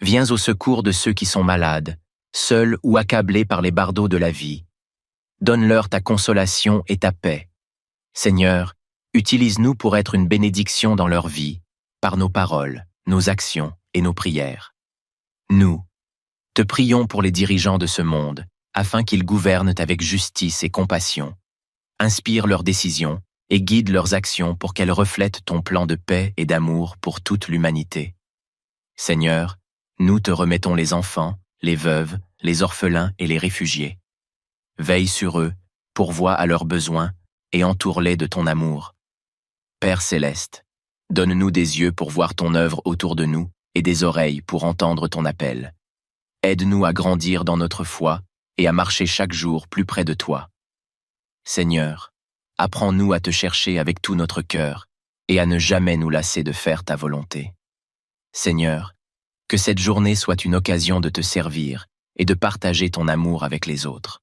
Speaker 1: Viens au secours de ceux qui sont malades, seuls ou accablés par les bardeaux de la vie. Donne-leur ta consolation et ta paix. Seigneur, utilise-nous pour être une bénédiction dans leur vie, par nos paroles, nos actions et nos prières. Nous te prions pour les dirigeants de ce monde, afin qu'ils gouvernent avec justice et compassion. Inspire leurs décisions et guide leurs actions pour qu'elles reflètent ton plan de paix et d'amour pour toute l'humanité. Seigneur, nous te remettons les enfants, les veuves, les orphelins et les réfugiés. Veille sur eux, pourvois à leurs besoins et entoure-les de ton amour. Père céleste, donne-nous des yeux pour voir ton œuvre autour de nous et des oreilles pour entendre ton appel. Aide-nous à grandir dans notre foi et à marcher chaque jour plus près de toi. Seigneur, apprends-nous à te chercher avec tout notre cœur et à ne jamais nous lasser de faire ta volonté. Seigneur, que cette journée soit une occasion de te servir et de partager ton amour avec les autres.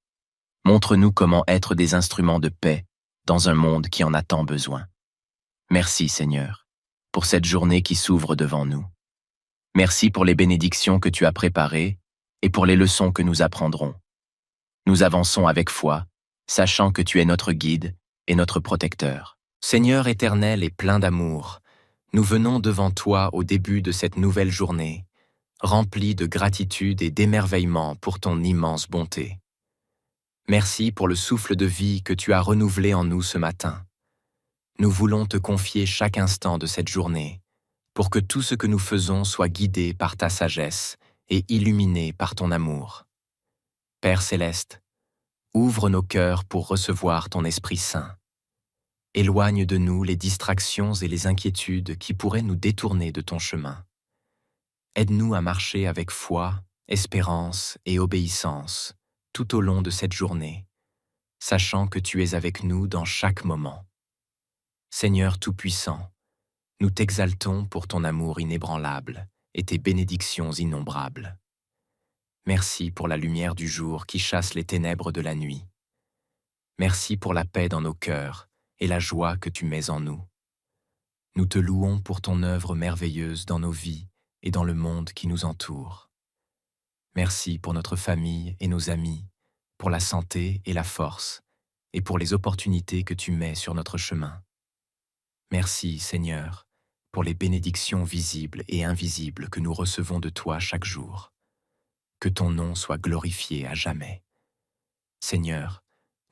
Speaker 1: Montre-nous comment être des instruments de paix dans un monde qui en a tant besoin. Merci, Seigneur, pour cette journée qui s'ouvre devant nous. Merci pour les bénédictions que tu as préparées et pour les leçons que nous apprendrons. Nous avançons avec foi, sachant que tu es notre guide et notre protecteur. Seigneur éternel et plein d'amour, nous venons devant toi au début de cette nouvelle journée, remplis de gratitude et d'émerveillement pour ton immense bonté. Merci pour le souffle de vie que tu as renouvelé en nous ce matin. Nous voulons te confier chaque instant de cette journée, pour que tout ce que nous faisons soit guidé par ta sagesse et illuminé par ton amour. Père céleste, ouvre nos cœurs pour recevoir ton Esprit Saint. Éloigne de nous les distractions et les inquiétudes qui pourraient nous détourner de ton chemin. Aide-nous à marcher avec foi, espérance et obéissance tout au long de cette journée, sachant que tu es avec nous dans chaque moment. Seigneur Tout-Puissant, Nous t'exaltons pour ton amour inébranlable et tes bénédictions innombrables. Merci pour la lumière du jour qui chasse les ténèbres de la nuit. Merci pour la paix dans nos cœurs et la joie que tu mets en nous. Nous te louons pour ton œuvre merveilleuse dans nos vies et dans le monde qui nous entoure. Merci pour notre famille et nos amis, pour la santé et la force, et pour les opportunités que tu mets sur notre chemin. Merci, Seigneur, pour les bénédictions visibles et invisibles que nous recevons de toi chaque jour. Que ton nom soit glorifié à jamais. Seigneur,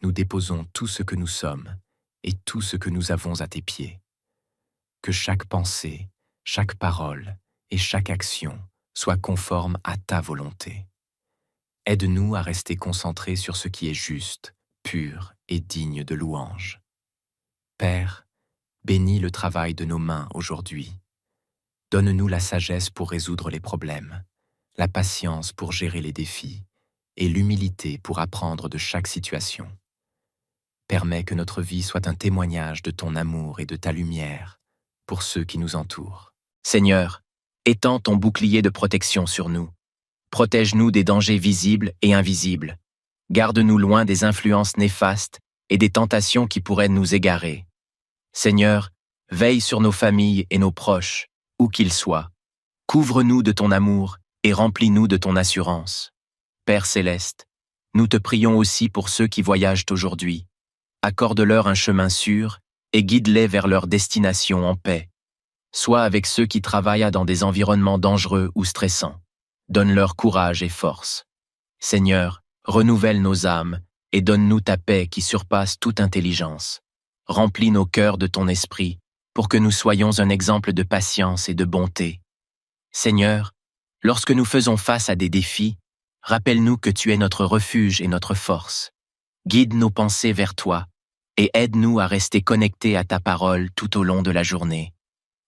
Speaker 1: nous déposons tout ce que nous sommes et tout ce que nous avons à tes pieds. Que chaque pensée, chaque parole et chaque action soit conforme à ta volonté. Aide-nous à rester concentrés sur ce qui est juste, pur et digne de louange. Père, bénis le travail de nos mains aujourd'hui. Donne-nous la sagesse pour résoudre les problèmes, la patience pour gérer les défis et l'humilité pour apprendre de chaque situation. Permets que notre vie soit un témoignage de ton amour et de ta lumière pour ceux qui nous entourent. Seigneur, étends ton bouclier de protection sur nous. Protège-nous des dangers visibles et invisibles. Garde-nous loin des influences néfastes et des tentations qui pourraient nous égarer. Seigneur, veille sur nos familles et nos proches, où qu'ils soient. Couvre-nous de ton amour et remplis-nous de ton assurance. Père céleste, nous te prions aussi pour ceux qui voyagent aujourd'hui. Accorde-leur un chemin sûr et guide-les vers leur destination en paix. Sois avec ceux qui travaillent dans des environnements dangereux ou stressants. Donne-leur courage et force. Seigneur, renouvelle nos âmes et donne-nous ta paix qui surpasse toute intelligence. Remplis nos cœurs de ton esprit pour que nous soyons un exemple de patience et de bonté. Seigneur, lorsque nous faisons face à des défis, rappelle-nous que tu es notre refuge et notre force. Guide nos pensées vers toi et aide-nous à rester connectés à ta parole tout au long de la journée.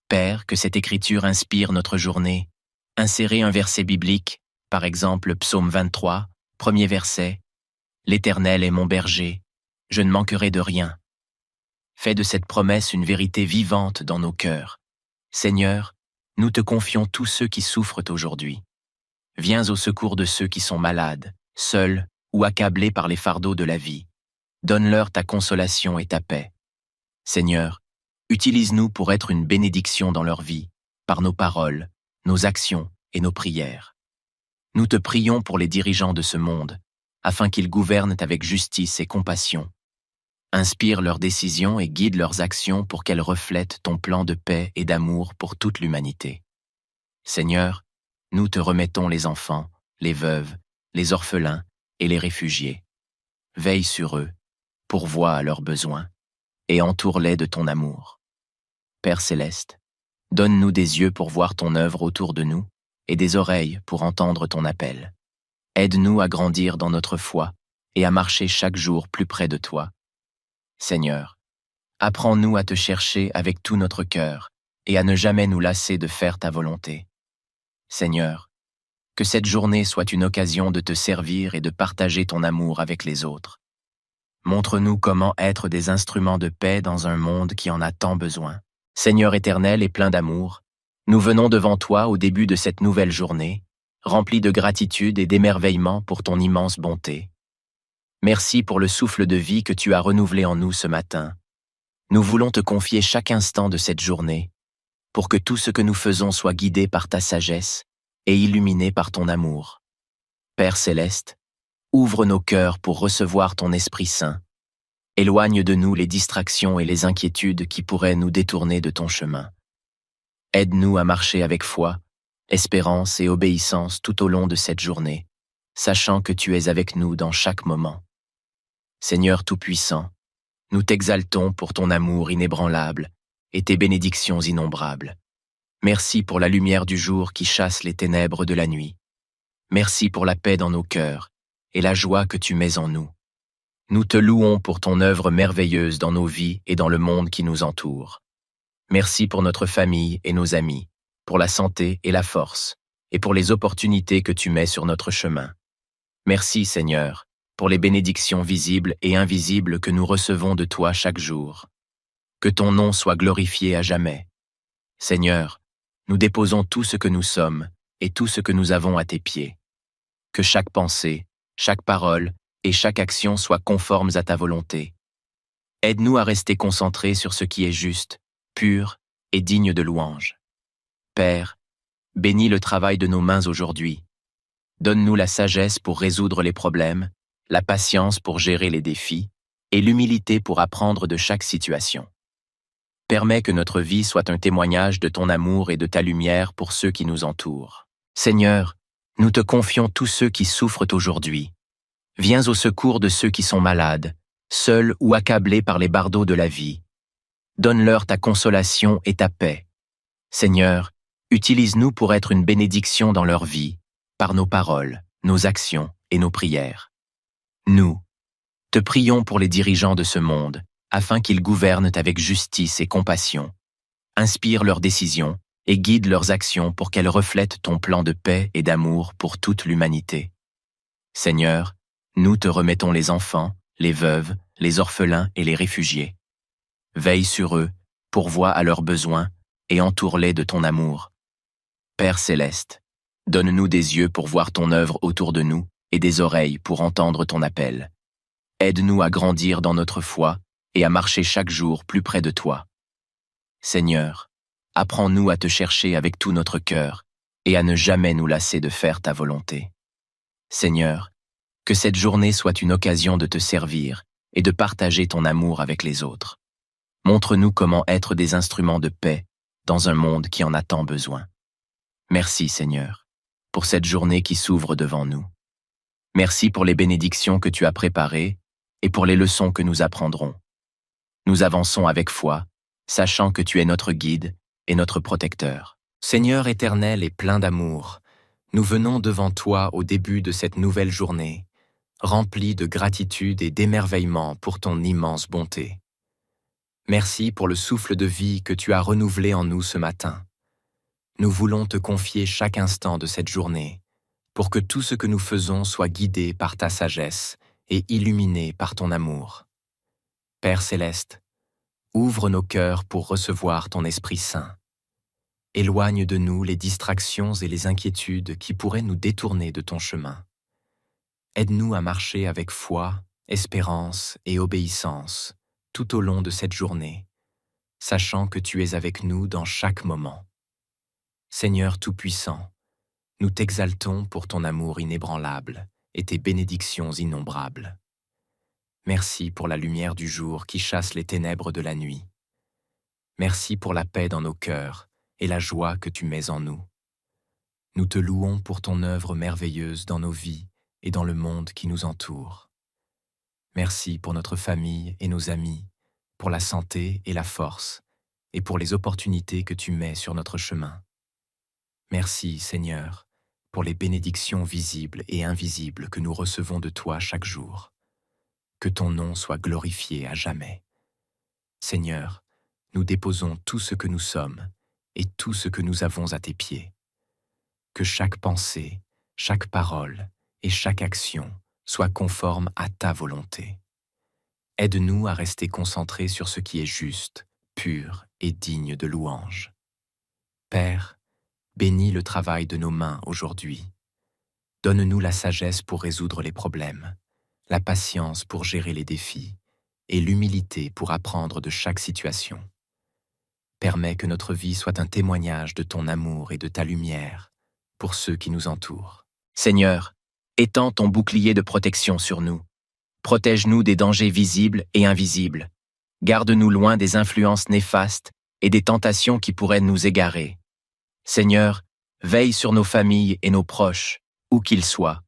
Speaker 1: Père, que cette écriture inspire notre journée. Insérez un verset biblique, par exemple Psaume 23, premier verset. « L'Éternel est mon berger, je ne manquerai de rien. » Fais de cette promesse une vérité vivante dans nos cœurs. Seigneur, nous te confions tous ceux qui souffrent aujourd'hui. Viens au secours de ceux qui sont malades, seuls ou accablés par les fardeaux de la vie. Donne-leur ta consolation et ta paix. Seigneur, utilise-nous pour être une bénédiction dans leur vie, par nos paroles, nos actions et nos prières. Nous te prions pour les dirigeants de ce monde, afin qu'ils gouvernent avec justice et compassion. Inspire leurs décisions et guide leurs actions pour qu'elles reflètent ton plan de paix et d'amour pour toute l'humanité. Seigneur, nous te remettons les enfants, les veuves, les orphelins et les réfugiés. Veille sur eux, pourvois à leurs besoins, et entoure-les de ton amour. Père céleste, donne-nous des yeux pour voir ton œuvre autour de nous et des oreilles pour entendre ton appel. Aide-nous à grandir dans notre foi et à marcher chaque jour plus près de toi. Seigneur, apprends-nous à te chercher avec tout notre cœur et à ne jamais nous lasser de faire ta volonté. Seigneur, que cette journée soit une occasion de te servir et de partager ton amour avec les autres. Montre-nous comment être des instruments de paix dans un monde qui en a tant besoin. Seigneur éternel et plein d'amour, nous venons devant toi au début de cette nouvelle journée, remplis de gratitude et d'émerveillement pour ton immense bonté. Merci pour le souffle de vie que tu as renouvelé en nous ce matin. Nous voulons te confier chaque instant de cette journée, pour que tout ce que nous faisons soit guidé par ta sagesse et illuminé par ton amour. Père céleste, ouvre nos cœurs pour recevoir ton Esprit Saint. Éloigne de nous les distractions et les inquiétudes qui pourraient nous détourner de ton chemin. Aide-nous à marcher avec foi, espérance et obéissance tout au long de cette journée, sachant que tu es avec nous dans chaque moment. Seigneur Tout-Puissant, nous t'exaltons pour ton amour inébranlable et tes bénédictions innombrables. Merci pour la lumière du jour qui chasse les ténèbres de la nuit. Merci pour la paix dans nos cœurs et la joie que tu mets en nous. Nous te louons pour ton œuvre merveilleuse dans nos vies et dans le monde qui nous entoure. Merci pour notre famille et nos amis, pour la santé et la force, et pour les opportunités que tu mets sur notre chemin. Merci, Seigneur, pour les bénédictions visibles et invisibles que nous recevons de toi chaque jour. Que ton nom soit glorifié à jamais. Seigneur, nous déposons tout ce que nous sommes et tout ce que nous avons à tes pieds. Que chaque pensée, chaque parole et chaque action soient conformes à ta volonté. Aide-nous à rester concentrés sur ce qui est juste, pur et digne de louange. Père, bénis le travail de nos mains aujourd'hui. Donne-nous la sagesse pour résoudre les problèmes, la patience pour gérer les défis et l'humilité pour apprendre de chaque situation. Permets que notre vie soit un témoignage de ton amour et de ta lumière pour ceux qui nous entourent. Seigneur, nous te confions tous ceux qui souffrent aujourd'hui. Viens au secours de ceux qui sont malades, seuls ou accablés par les bardeaux de la vie. Donne-leur ta consolation et ta paix. Seigneur, utilise-nous pour être une bénédiction dans leur vie, par nos paroles, nos actions et nos prières. Nous te prions pour les dirigeants de ce monde, afin qu'ils gouvernent avec justice et compassion. Inspire leurs décisions et guide leurs actions pour qu'elles reflètent ton plan de paix et d'amour pour toute l'humanité. Seigneur, nous te remettons les enfants, les veuves, les orphelins et les réfugiés. Veille sur eux, pourvois à leurs besoins et entoure-les de ton amour. Père céleste, donne-nous des yeux pour voir ton œuvre autour de nous et des oreilles pour entendre ton appel. Aide-nous à grandir dans notre foi et à marcher chaque jour plus près de toi. Seigneur, apprends-nous à te chercher avec tout notre cœur et à ne jamais nous lasser de faire ta volonté. Seigneur, que cette journée soit une occasion de te servir et de partager ton amour avec les autres. Montre-nous comment être des instruments de paix dans un monde qui en a tant besoin. Merci, Seigneur, pour cette journée qui s'ouvre devant nous. Merci pour les bénédictions que tu as préparées et pour les leçons que nous apprendrons. Nous avançons avec foi, sachant que tu es notre guide et notre protecteur. Seigneur éternel et plein d'amour, nous venons devant toi au début de cette nouvelle journée, remplis de gratitude et d'émerveillement pour ton immense bonté. Merci pour le souffle de vie que tu as renouvelé en nous ce matin. Nous voulons te confier chaque instant de cette journée, pour que tout ce que nous faisons soit guidé par ta sagesse et illuminé par ton amour. Père céleste, ouvre nos cœurs pour recevoir ton Esprit Saint. Éloigne de nous les distractions et les inquiétudes qui pourraient nous détourner de ton chemin. Aide-nous à marcher avec foi, espérance et obéissance tout au long de cette journée, sachant que tu es avec nous dans chaque moment. Seigneur Tout-Puissant, nous t'exaltons pour ton amour inébranlable et tes bénédictions innombrables. Merci pour la lumière du jour qui chasse les ténèbres de la nuit. Merci pour la paix dans nos cœurs et la joie que tu mets en nous. Nous te louons pour ton œuvre merveilleuse dans nos vies et dans le monde qui nous entoure. Merci pour notre famille et nos amis, pour la santé et la force, et pour les opportunités que tu mets sur notre chemin. Merci, Seigneur, pour les bénédictions visibles et invisibles que nous recevons de toi chaque jour. Que ton nom soit glorifié à jamais. Seigneur, nous déposons tout ce que nous sommes et tout ce que nous avons à tes pieds. Que chaque pensée, chaque parole et chaque action soit conforme à ta volonté. Aide-nous à rester concentrés sur ce qui est juste, pur et digne de louange. Père, bénis le travail de nos mains aujourd'hui. Donne-nous la sagesse pour résoudre les problèmes, la patience pour gérer les défis et l'humilité pour apprendre de chaque situation. Permets que notre vie soit un témoignage de ton amour et de ta lumière pour ceux qui nous entourent. Seigneur, étends ton bouclier de protection sur nous. Protège-nous des dangers visibles et invisibles. Garde-nous loin des influences néfastes et des tentations qui pourraient nous égarer. Seigneur, veille sur nos familles et nos proches, où qu'ils soient.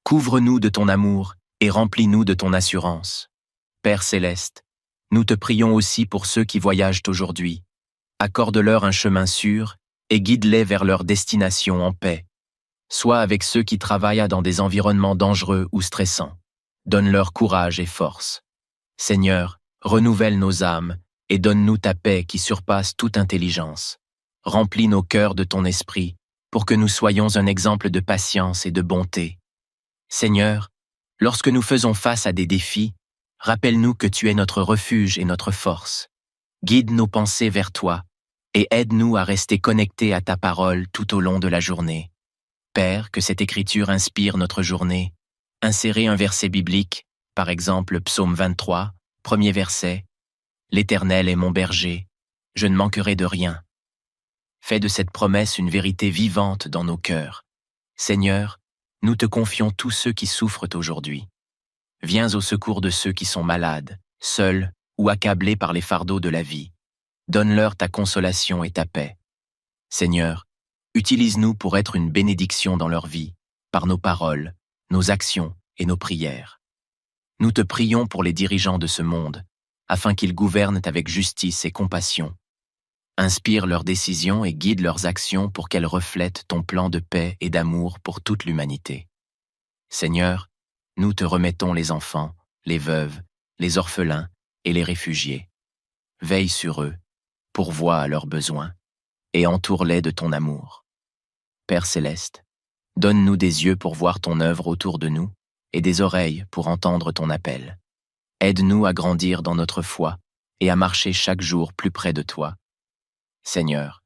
Speaker 1: Couvre-nous de ton amour et remplis-nous de ton assurance. Père céleste, nous te prions aussi pour ceux qui voyagent aujourd'hui. Accorde-leur un chemin sûr et guide-les vers leur destination en paix. Sois avec ceux qui travaillent dans des environnements dangereux ou stressants. Donne-leur courage et force. Seigneur, renouvelle nos âmes et donne-nous ta paix qui surpasse toute intelligence. Remplis nos cœurs de ton esprit pour que nous soyons un exemple de patience et de bonté. Seigneur, lorsque nous faisons face à des défis, rappelle-nous que tu es notre refuge et notre force. Guide nos pensées vers toi et aide-nous à rester connectés à ta parole tout au long de la journée. Père, que cette écriture inspire notre journée. Insérez un verset biblique, par exemple Psaume 23, premier verset. L'Éternel est mon berger, je ne manquerai de rien. Fais de cette promesse une vérité vivante dans nos cœurs. Seigneur, nous te confions tous ceux qui souffrent aujourd'hui. Viens au secours de ceux qui sont malades, seuls ou accablés par les fardeaux de la vie. Donne-leur ta consolation et ta paix. Seigneur, utilise-nous pour être une bénédiction dans leur vie, par nos paroles, nos actions et nos prières. Nous te prions pour les dirigeants de ce monde, afin qu'ils gouvernent avec justice et compassion. Inspire leurs décisions et guide leurs actions pour qu'elles reflètent ton plan de paix et d'amour pour toute l'humanité. Seigneur, nous te remettons les enfants, les veuves, les orphelins et les réfugiés. Veille sur eux, pourvois à leurs besoins, et entoure-les de ton amour. Père céleste, donne-nous des yeux pour voir ton œuvre autour de nous, et des oreilles pour entendre ton appel. Aide-nous à grandir dans notre foi et à marcher chaque jour plus près de toi. Seigneur,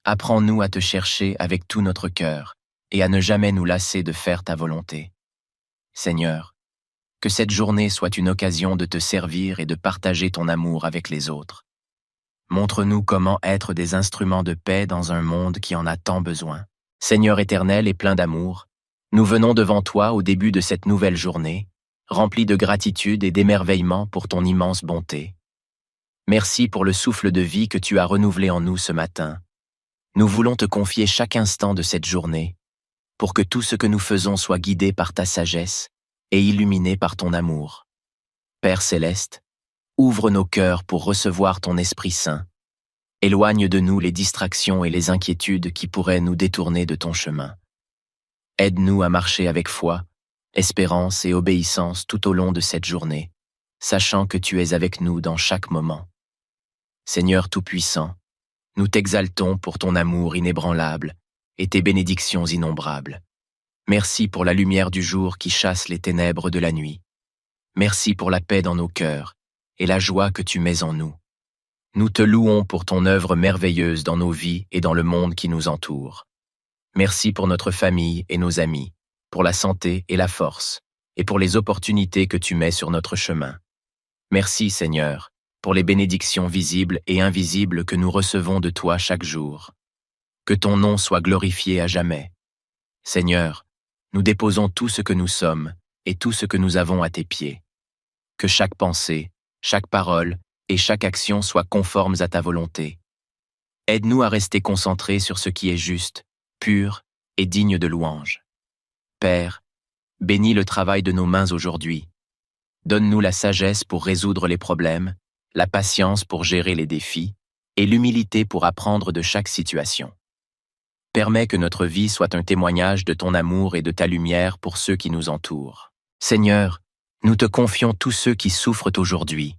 Speaker 1: apprends-nous à te chercher avec tout notre cœur et à ne jamais nous lasser de faire ta volonté. Seigneur, que cette journée soit une occasion de te servir et de partager ton amour avec les autres. Montre-nous comment être des instruments de paix dans un monde qui en a tant besoin. Seigneur éternel et plein d'amour, nous venons devant toi au début de cette nouvelle journée, remplis de gratitude et d'émerveillement pour ton immense bonté. Merci pour le souffle de vie que tu as renouvelé en nous ce matin. Nous voulons te confier chaque instant de cette journée, pour que tout ce que nous faisons soit guidé par ta sagesse et illuminé par ton amour. Père céleste, ouvre nos cœurs pour recevoir ton Esprit Saint. Éloigne de nous les distractions et les inquiétudes qui pourraient nous détourner de ton chemin. Aide-nous à marcher avec foi, espérance et obéissance tout au long de cette journée, sachant que tu es avec nous dans chaque moment. Seigneur Tout-Puissant, nous t'exaltons pour ton amour inébranlable et tes bénédictions innombrables. Merci pour la lumière du jour qui chasse les ténèbres de la nuit. Merci pour la paix dans nos cœurs et la joie que tu mets en nous. Nous te louons pour ton œuvre merveilleuse dans nos vies et dans le monde qui nous entoure. Merci pour notre famille et nos amis, pour la santé et la force, et pour les opportunités que tu mets sur notre chemin. Merci, Seigneur, pour les bénédictions visibles et invisibles que nous recevons de toi chaque jour. Que ton nom soit glorifié à jamais. Seigneur, nous déposons tout ce que nous sommes et tout ce que nous avons à tes pieds. Que chaque pensée, chaque parole et chaque action soient conformes à ta volonté. Aide-nous à rester concentrés sur ce qui est juste, pur et digne de louange. Père, bénis le travail de nos mains aujourd'hui. Donne-nous la sagesse pour résoudre les problèmes, la patience pour gérer les défis et l'humilité pour apprendre de chaque situation. Permets que notre vie soit un témoignage de ton amour et de ta lumière pour ceux qui nous entourent. Seigneur, nous te confions tous ceux qui souffrent aujourd'hui.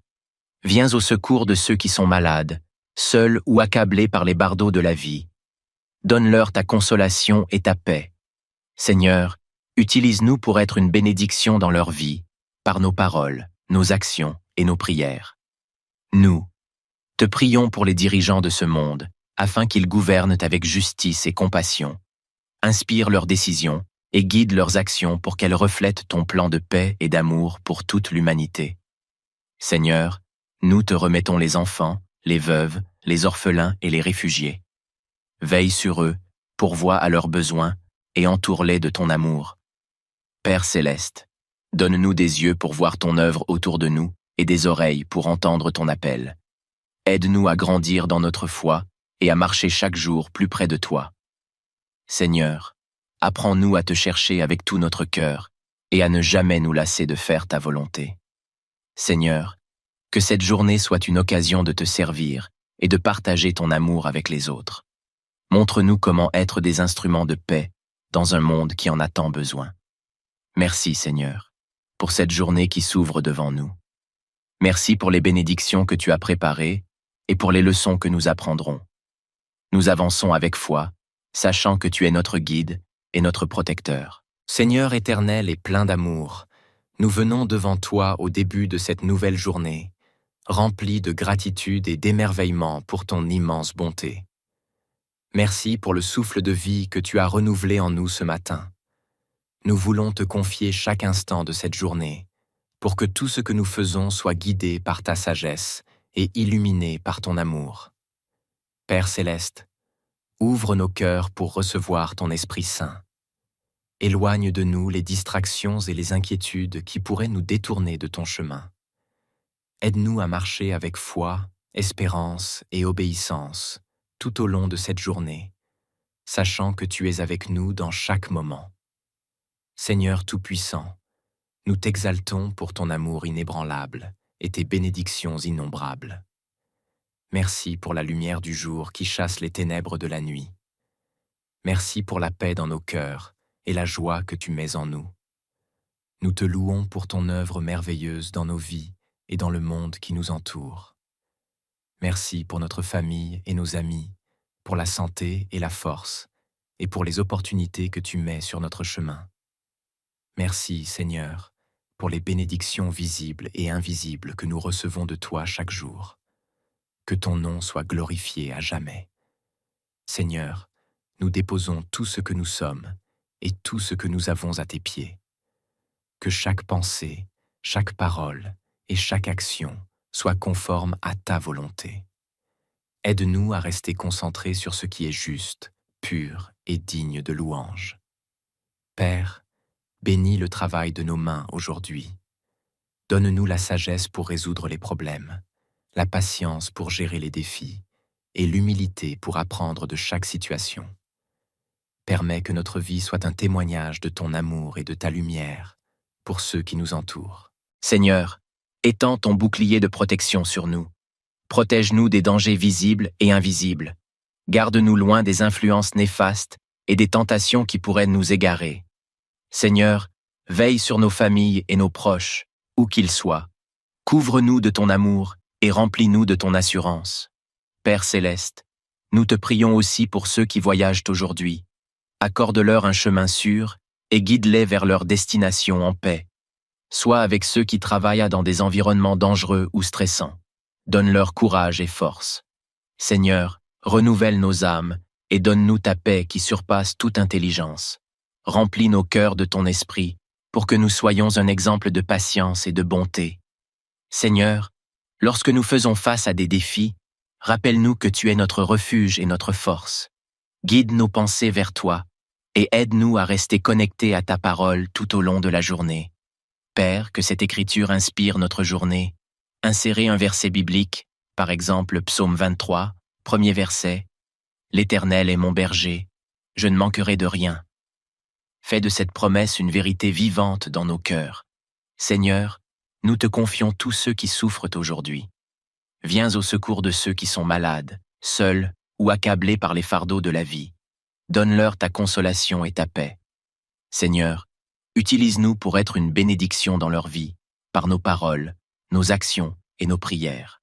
Speaker 1: Viens au secours de ceux qui sont malades, seuls ou accablés par les bardeaux de la vie. Donne-leur ta consolation et ta paix. Seigneur, utilise-nous pour être une bénédiction dans leur vie, par nos paroles, nos actions et nos prières. Nous te prions pour les dirigeants de ce monde, afin qu'ils gouvernent avec justice et compassion. Inspire leurs décisions et guide leurs actions pour qu'elles reflètent ton plan de paix et d'amour pour toute l'humanité. Seigneur, nous te remettons les enfants, les veuves, les orphelins et les réfugiés. Veille sur eux, pourvois à leurs besoins et entoure-les de ton amour. Père céleste, donne-nous des yeux pour voir ton œuvre autour de nous et des oreilles pour entendre ton appel. Aide-nous à grandir dans notre foi et à marcher chaque jour plus près de toi. Seigneur, apprends-nous à te chercher avec tout notre cœur et à ne jamais nous lasser de faire ta volonté. Seigneur, que cette journée soit une occasion de te servir et de partager ton amour avec les autres. Montre-nous comment être des instruments de paix dans un monde qui en a tant besoin. Merci, Seigneur, pour cette journée qui s'ouvre devant nous. Merci pour les bénédictions que tu as préparées et pour les leçons que nous apprendrons. Nous avançons avec foi, sachant que tu es notre guide et notre protecteur. Seigneur éternel et plein d'amour, nous venons devant toi au début de cette nouvelle journée, remplis de gratitude et d'émerveillement pour ton immense bonté. Merci pour le souffle de vie que tu as renouvelé en nous ce matin. Nous voulons te confier chaque instant de cette journée, pour que tout ce que nous faisons soit guidé par ta sagesse et illuminé par ton amour. Père céleste, ouvre nos cœurs pour recevoir ton Esprit Saint. Éloigne de nous les distractions et les inquiétudes qui pourraient nous détourner de ton chemin. Aide-nous à marcher avec foi, espérance et obéissance tout au long de cette journée, sachant que tu es avec nous dans chaque moment. Seigneur Tout-Puissant, nous t'exaltons pour ton amour inébranlable et tes bénédictions innombrables. Merci pour la lumière du jour qui chasse les ténèbres de la nuit. Merci pour la paix dans nos cœurs et la joie que tu mets en nous. Nous te louons pour ton œuvre merveilleuse dans nos vies et dans le monde qui nous entoure. Merci pour notre famille et nos amis, pour la santé et la force, et pour les opportunités que tu mets sur notre chemin. Merci, Seigneur, pour les bénédictions visibles et invisibles que nous recevons de toi chaque jour. Que ton nom soit glorifié à jamais. Seigneur, nous déposons tout ce que nous sommes et tout ce que nous avons à tes pieds. Que chaque pensée, chaque parole et chaque action soit conforme à ta volonté. Aide-nous à rester concentrés sur ce qui est juste, pur et digne de louange. Père, bénis le travail de nos mains aujourd'hui. Donne-nous la sagesse pour résoudre les problèmes, la patience pour gérer les défis et l'humilité pour apprendre de chaque situation. Permets que notre vie soit un témoignage de ton amour et de ta lumière pour ceux qui nous entourent. Seigneur, étends ton bouclier de protection sur nous. Protège-nous des dangers visibles et invisibles. Garde-nous loin des influences néfastes et des tentations qui pourraient nous égarer. Seigneur, veille sur nos familles et nos proches, où qu'ils soient. Couvre-nous de ton amour et remplis-nous de ton assurance. Père céleste, nous te prions aussi pour ceux qui voyagent aujourd'hui. Accorde-leur un chemin sûr et guide-les vers leur destination en paix. Sois avec ceux qui travaillent dans des environnements dangereux ou stressants. Donne-leur courage et force. Seigneur, renouvelle nos âmes et donne-nous ta paix qui surpasse toute intelligence. Remplis nos cœurs de ton esprit pour que nous soyons un exemple de patience et de bonté. Seigneur, lorsque nous faisons face à des défis, rappelle-nous que tu es notre refuge et notre force. Guide nos pensées vers toi et aide-nous à rester connectés à ta parole tout au long de la journée. Père, que cette écriture inspire notre journée. Insérez un verset biblique, par exemple Psaume 23, premier verset. « L'Éternel est mon berger, je ne manquerai de rien. » Fais de cette promesse une vérité vivante dans nos cœurs. Seigneur, nous te confions tous ceux qui souffrent aujourd'hui. Viens au secours de ceux qui sont malades, seuls ou accablés par les fardeaux de la vie. Donne-leur ta consolation et ta paix. Seigneur, utilise-nous pour être une bénédiction dans leur vie, par nos paroles, nos actions et nos prières.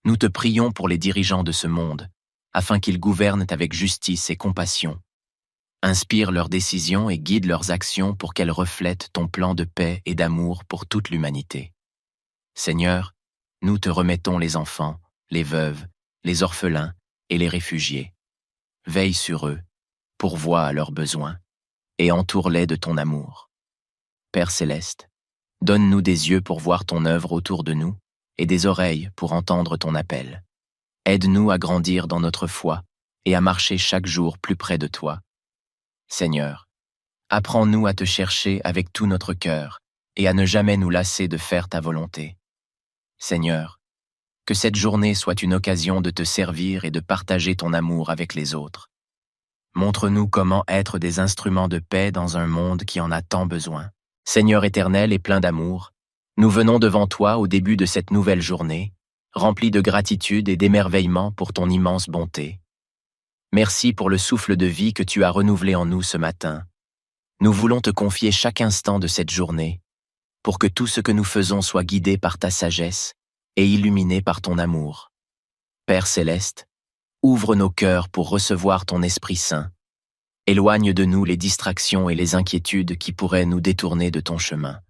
Speaker 1: Nous te prions pour les dirigeants de ce monde, afin qu'ils gouvernent avec justice et compassion. Inspire leurs décisions et guide leurs actions pour qu'elles reflètent ton plan de paix et d'amour pour toute l'humanité. Seigneur, nous te remettons les enfants, les veuves, les orphelins et les réfugiés. Veille sur eux, pourvois à leurs besoins, et entoure-les de ton amour. Père céleste, donne-nous des yeux pour voir ton œuvre autour de nous et des oreilles pour entendre ton appel. Aide-nous à grandir dans notre foi et à marcher chaque jour plus près de toi. Seigneur, apprends-nous à te chercher avec tout notre cœur et à ne jamais nous lasser de faire ta volonté. Seigneur, que cette journée soit une occasion de te servir et de partager ton amour avec les autres. Montre-nous comment être des instruments de paix dans un monde qui en a tant besoin. Seigneur éternel et plein d'amour, nous venons devant toi au début de cette nouvelle journée, remplis de gratitude et d'émerveillement pour ton immense bonté. Merci pour le souffle de vie que tu as renouvelé en nous ce matin. Nous voulons te confier chaque instant de cette journée, pour que tout ce que nous faisons soit guidé par ta sagesse et illuminé par ton amour. Père céleste, ouvre nos cœurs pour recevoir ton Esprit Saint. Éloigne de nous les distractions et les inquiétudes qui pourraient nous détourner de ton chemin.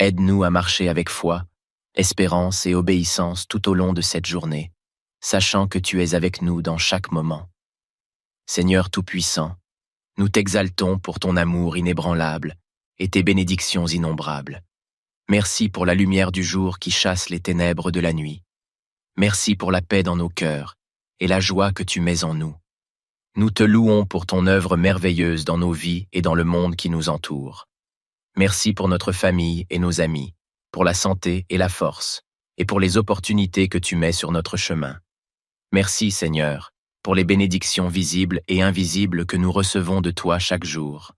Speaker 1: Aide-nous à marcher avec foi, espérance et obéissance tout au long de cette journée, sachant que tu es avec nous dans chaque moment. Seigneur Tout-Puissant, nous t'exaltons pour ton amour inébranlable et tes bénédictions innombrables. Merci pour la lumière du jour qui chasse les ténèbres de la nuit. Merci pour la paix dans nos cœurs et la joie que tu mets en nous. Nous te louons pour ton œuvre merveilleuse dans nos vies et dans le monde qui nous entoure. Merci pour notre famille et nos amis, pour la santé et la force, et pour les opportunités que tu mets sur notre chemin. Merci, Seigneur, pour les bénédictions visibles et invisibles que nous recevons de toi chaque jour.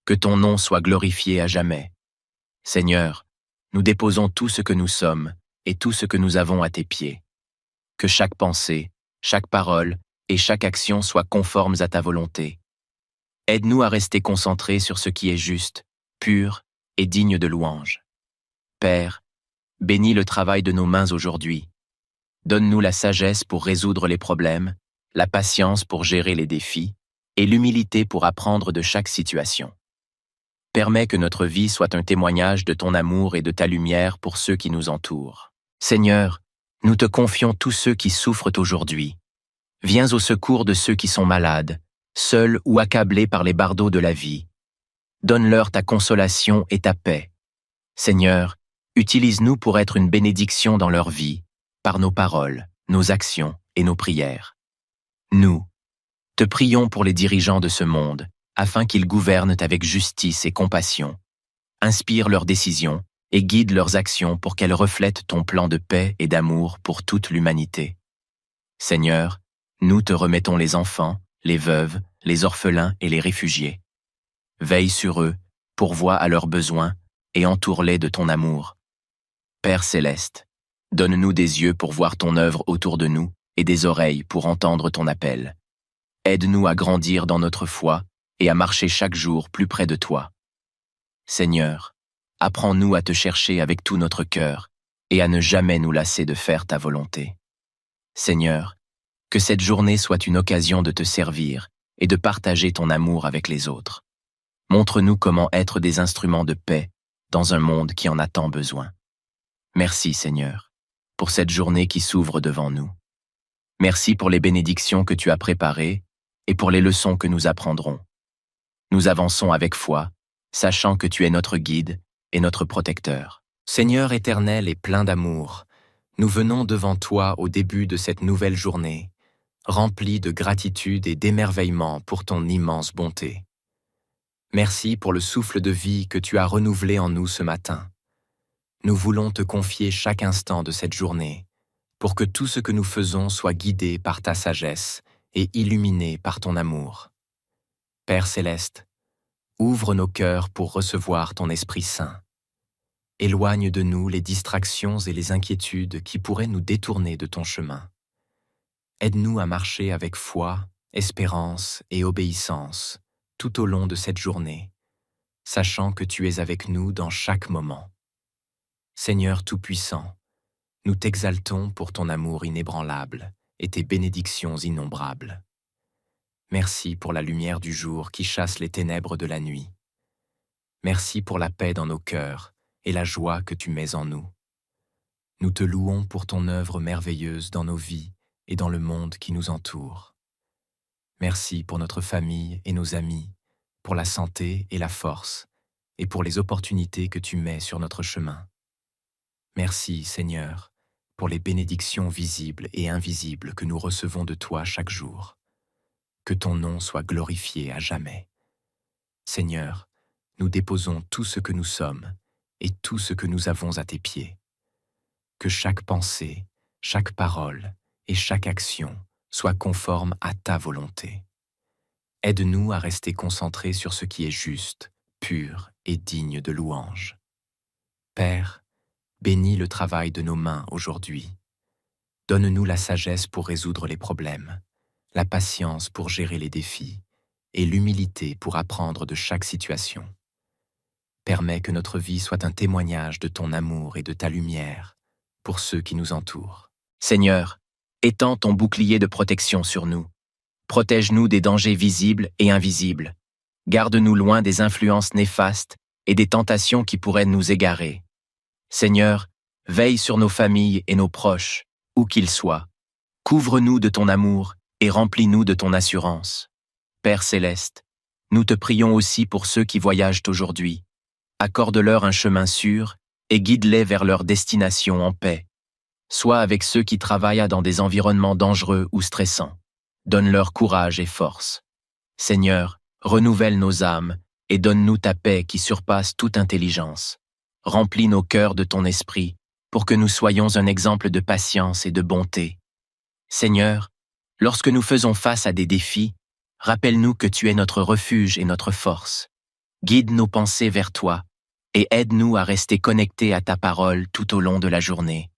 Speaker 1: Que ton nom soit glorifié à jamais. Seigneur, nous déposons tout ce que nous sommes et tout ce que nous avons à tes pieds. Que chaque pensée, chaque parole et chaque action soient conformes à ta volonté. Aide-nous à rester concentrés sur ce qui est juste, pur et digne de louange. Père, bénis le travail de nos mains aujourd'hui. Donne-nous la sagesse pour résoudre les problèmes, la patience pour gérer les défis et l'humilité pour apprendre de chaque situation. Permets que notre vie soit un témoignage de ton amour et de ta lumière pour ceux qui nous entourent. Seigneur, nous te confions tous ceux qui souffrent aujourd'hui. Viens au secours de ceux qui sont malades, seuls ou accablés par les bardeaux de la vie. Donne-leur ta consolation et ta paix. Seigneur, utilise-nous pour être une bénédiction dans leur vie, par nos paroles, nos actions et nos prières. Nous, te prions pour les dirigeants de ce monde, afin qu'ils gouvernent avec justice et compassion. Inspire leurs décisions et guide leurs actions pour qu'elles reflètent ton plan de paix et d'amour pour toute l'humanité. Seigneur, nous te remettons les enfants, les veuves, les orphelins et les réfugiés. Veille sur eux, pourvois à leurs besoins et entoure-les de ton amour. Père céleste, donne-nous des yeux pour voir ton œuvre autour de nous et des oreilles pour entendre ton appel. Aide-nous à grandir dans notre foi et à marcher chaque jour plus près de toi. Seigneur, apprends-nous à te chercher avec tout notre cœur et à ne jamais nous lasser de faire ta volonté. Seigneur, que cette journée soit une occasion de te servir et de partager ton amour avec les autres. Montre-nous comment être des instruments de paix dans un monde qui en a tant besoin. Merci, Seigneur, pour cette journée qui s'ouvre devant nous. Merci pour les bénédictions que tu as préparées et pour les leçons que nous apprendrons. Nous avançons avec foi, sachant que tu es notre guide et notre protecteur. Seigneur éternel et plein d'amour, nous venons devant toi au début de cette nouvelle journée, remplis de gratitude et d'émerveillement pour ton immense bonté. Merci pour le souffle de vie que tu as renouvelé en nous ce matin. Nous voulons te confier chaque instant de cette journée, pour que tout ce que nous faisons soit guidé par ta sagesse et illuminé par ton amour. Père céleste, ouvre nos cœurs pour recevoir ton Esprit Saint. Éloigne de nous les distractions et les inquiétudes qui pourraient nous détourner de ton chemin. Aide-nous à marcher avec foi, espérance et obéissance tout au long de cette journée, sachant que tu es avec nous dans chaque moment. Seigneur Tout-Puissant, nous t'exaltons pour ton amour inébranlable et tes bénédictions innombrables. Merci pour la lumière du jour qui chasse les ténèbres de la nuit. Merci pour la paix dans nos cœurs et la joie que tu mets en nous. Nous te louons pour ton œuvre merveilleuse dans nos vies et dans le monde qui nous entoure. Merci pour notre famille et nos amis, pour la santé et la force, et pour les opportunités que tu mets sur notre chemin. Merci, Seigneur, pour les bénédictions visibles et invisibles que nous recevons de toi chaque jour. Que ton nom soit glorifié à jamais. Seigneur, nous déposons tout ce que nous sommes et tout ce que nous avons à tes pieds. Que chaque pensée, chaque parole et chaque action soit conforme à ta volonté. Aide-nous à rester concentrés sur ce qui est juste, pur et digne de louange. Père, bénis le travail de nos mains aujourd'hui. Donne-nous la sagesse pour résoudre les problèmes, la patience pour gérer les défis et l'humilité pour apprendre de chaque situation. Permets que notre vie soit un témoignage de ton amour et de ta lumière pour ceux qui nous entourent. Seigneur, étends ton bouclier de protection sur nous. Protège-nous des dangers visibles et invisibles. Garde-nous loin des influences néfastes et des tentations qui pourraient nous égarer. Seigneur, Veille sur nos familles et nos proches, où qu'ils soient. Couvre-nous de ton amour et remplis-nous de ton assurance. Père céleste, nous te prions aussi pour ceux qui voyagent aujourd'hui. Accorde-leur un chemin sûr et guide-les vers leur destination en paix. Sois avec ceux qui travaillent dans des environnements dangereux ou stressants. Donne-leur courage et force. Seigneur, renouvelle nos âmes et donne-nous ta paix qui surpasse toute intelligence. Remplis nos cœurs de ton esprit pour que nous soyons un exemple de patience et de bonté. Seigneur, lorsque nous faisons face à des défis, rappelle-nous que tu es notre refuge et notre force. Guide nos pensées vers toi et aide-nous à rester connectés à ta parole tout au long de la journée.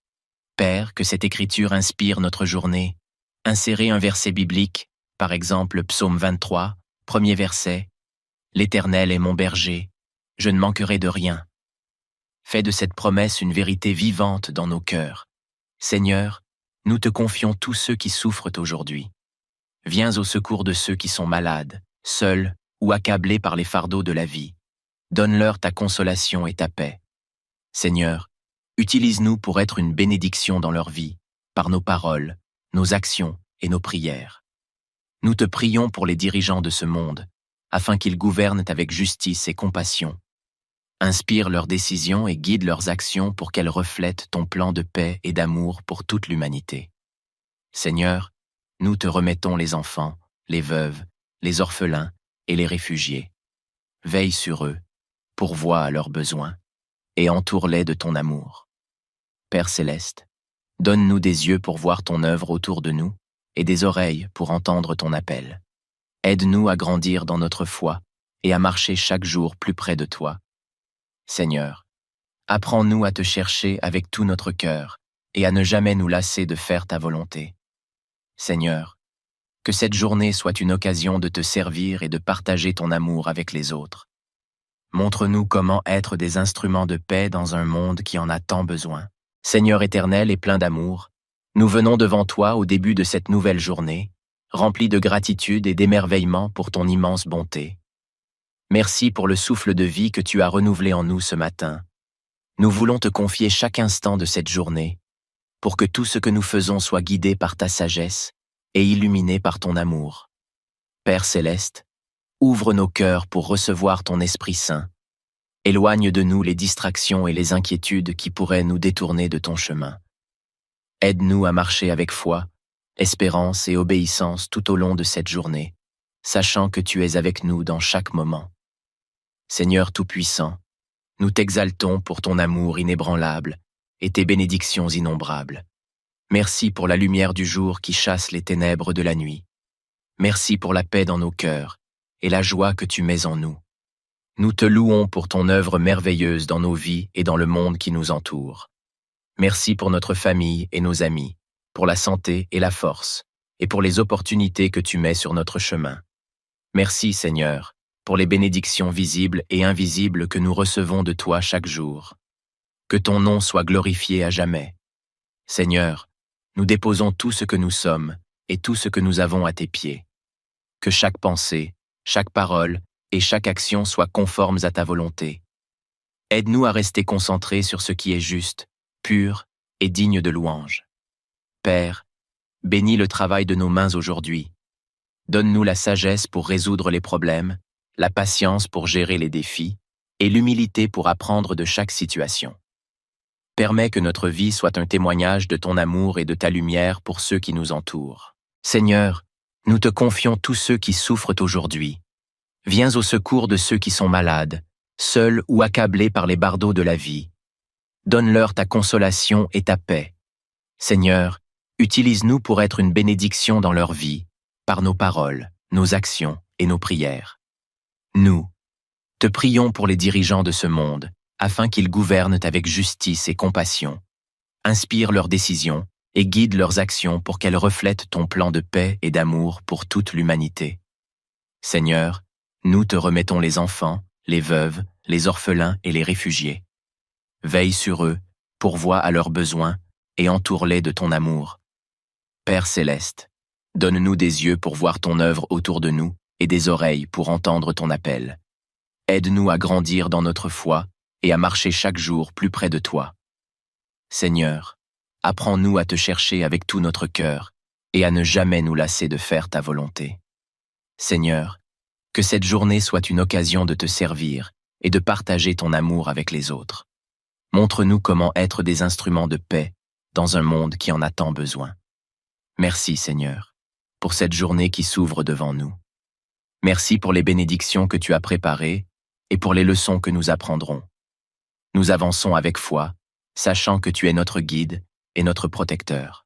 Speaker 1: Père, que cette écriture inspire notre journée. Insérez un verset biblique, par exemple Psaume 23, premier verset. « L'Éternel est mon berger, je ne manquerai de rien. » Fais de cette promesse une vérité vivante dans nos cœurs. Seigneur, nous te confions tous ceux qui souffrent aujourd'hui. Viens au secours de ceux qui sont malades, seuls ou accablés par les fardeaux de la vie. Donne-leur ta consolation et ta paix. Seigneur, utilise-nous pour être une bénédiction dans leur vie, par nos paroles, nos actions et nos prières. Nous te prions pour les dirigeants de ce monde, afin qu'ils gouvernent avec justice et compassion. Inspire leurs décisions et guide leurs actions pour qu'elles reflètent ton plan de paix et d'amour pour toute l'humanité. Seigneur, nous te remettons les enfants, les veuves, les orphelins et les réfugiés. Veille sur eux, pourvois à leurs besoins, et entoure-les de ton amour. Père céleste, donne-nous des yeux pour voir ton œuvre autour de nous et des oreilles pour entendre ton appel. Aide-nous à grandir dans notre foi et à marcher chaque jour plus près de toi. Seigneur, apprends-nous à te chercher avec tout notre cœur et à ne jamais nous lasser de faire ta volonté. Seigneur, que cette journée soit une occasion de te servir et de partager ton amour avec les autres. Montre-nous comment être des instruments de paix dans un monde qui en a tant besoin. Seigneur éternel et plein d'amour, nous venons devant toi au début de cette nouvelle journée, remplis de gratitude et d'émerveillement pour ton immense bonté. Merci pour le souffle de vie que tu as renouvelé en nous ce matin. Nous voulons te confier chaque instant de cette journée, pour que tout ce que nous faisons soit guidé par ta sagesse et illuminé par ton amour. Père céleste, ouvre nos cœurs pour recevoir ton Esprit Saint. Éloigne de nous les distractions et les inquiétudes qui pourraient nous détourner de ton chemin. Aide-nous à marcher avec foi, espérance et obéissance tout au long de cette journée, sachant que tu es avec nous dans chaque moment. Seigneur Tout-Puissant, nous t'exaltons pour ton amour inébranlable et tes bénédictions innombrables. Merci pour la lumière du jour qui chasse les ténèbres de la nuit. Merci pour la paix dans nos cœurs et la joie que tu mets en nous. Nous te louons pour ton œuvre merveilleuse dans nos vies et dans le monde qui nous entoure. Merci pour notre famille et nos amis, pour la santé et la force, et pour les opportunités que tu mets sur notre chemin. Merci, Seigneur, pour les bénédictions visibles et invisibles que nous recevons de toi chaque jour. Que ton nom soit glorifié à jamais. Seigneur, nous déposons tout ce que nous sommes et tout ce que nous avons à tes pieds. Que chaque pensée, chaque parole et chaque action soient conformes à ta volonté. Aide-nous à rester concentrés sur ce qui est juste, pur et digne de louange. Père, bénis le travail de nos mains aujourd'hui. Donne-nous la sagesse pour résoudre les problèmes, la patience pour gérer les défis et l'humilité pour apprendre de chaque situation. Permets que notre vie soit un témoignage de ton amour et de ta lumière pour ceux qui nous entourent. Seigneur, nous te confions tous ceux qui souffrent aujourd'hui. Viens au secours de ceux qui sont malades, seuls ou accablés par les bardeaux de la vie. Donne-leur ta consolation et ta paix. Seigneur, utilise-nous pour être une bénédiction dans leur vie, par nos paroles, nos actions et nos prières. Nous te prions pour les dirigeants de ce monde, afin qu'ils gouvernent avec justice et compassion. Inspire leurs décisions et guide leurs actions pour qu'elles reflètent ton plan de paix et d'amour pour toute l'humanité. Seigneur, nous te remettons les enfants, les veuves, les orphelins et les réfugiés. Veille sur eux, pourvois à leurs besoins et entoure-les de ton amour. Père céleste, donne-nous des yeux pour voir ton œuvre autour de nous et des oreilles pour entendre ton appel. Aide-nous à grandir dans notre foi et à marcher chaque jour plus près de toi. Seigneur, apprends-nous à te chercher avec tout notre cœur et à ne jamais nous lasser de faire ta volonté. Seigneur, que cette journée soit une occasion de te servir et de partager ton amour avec les autres. Montre-nous comment être des instruments de paix dans un monde qui en a tant besoin. Merci, Seigneur, pour cette journée qui s'ouvre devant nous. Merci pour les bénédictions que tu as préparées et pour les leçons que nous apprendrons. Nous avançons avec foi, sachant que tu es notre guide et notre protecteur.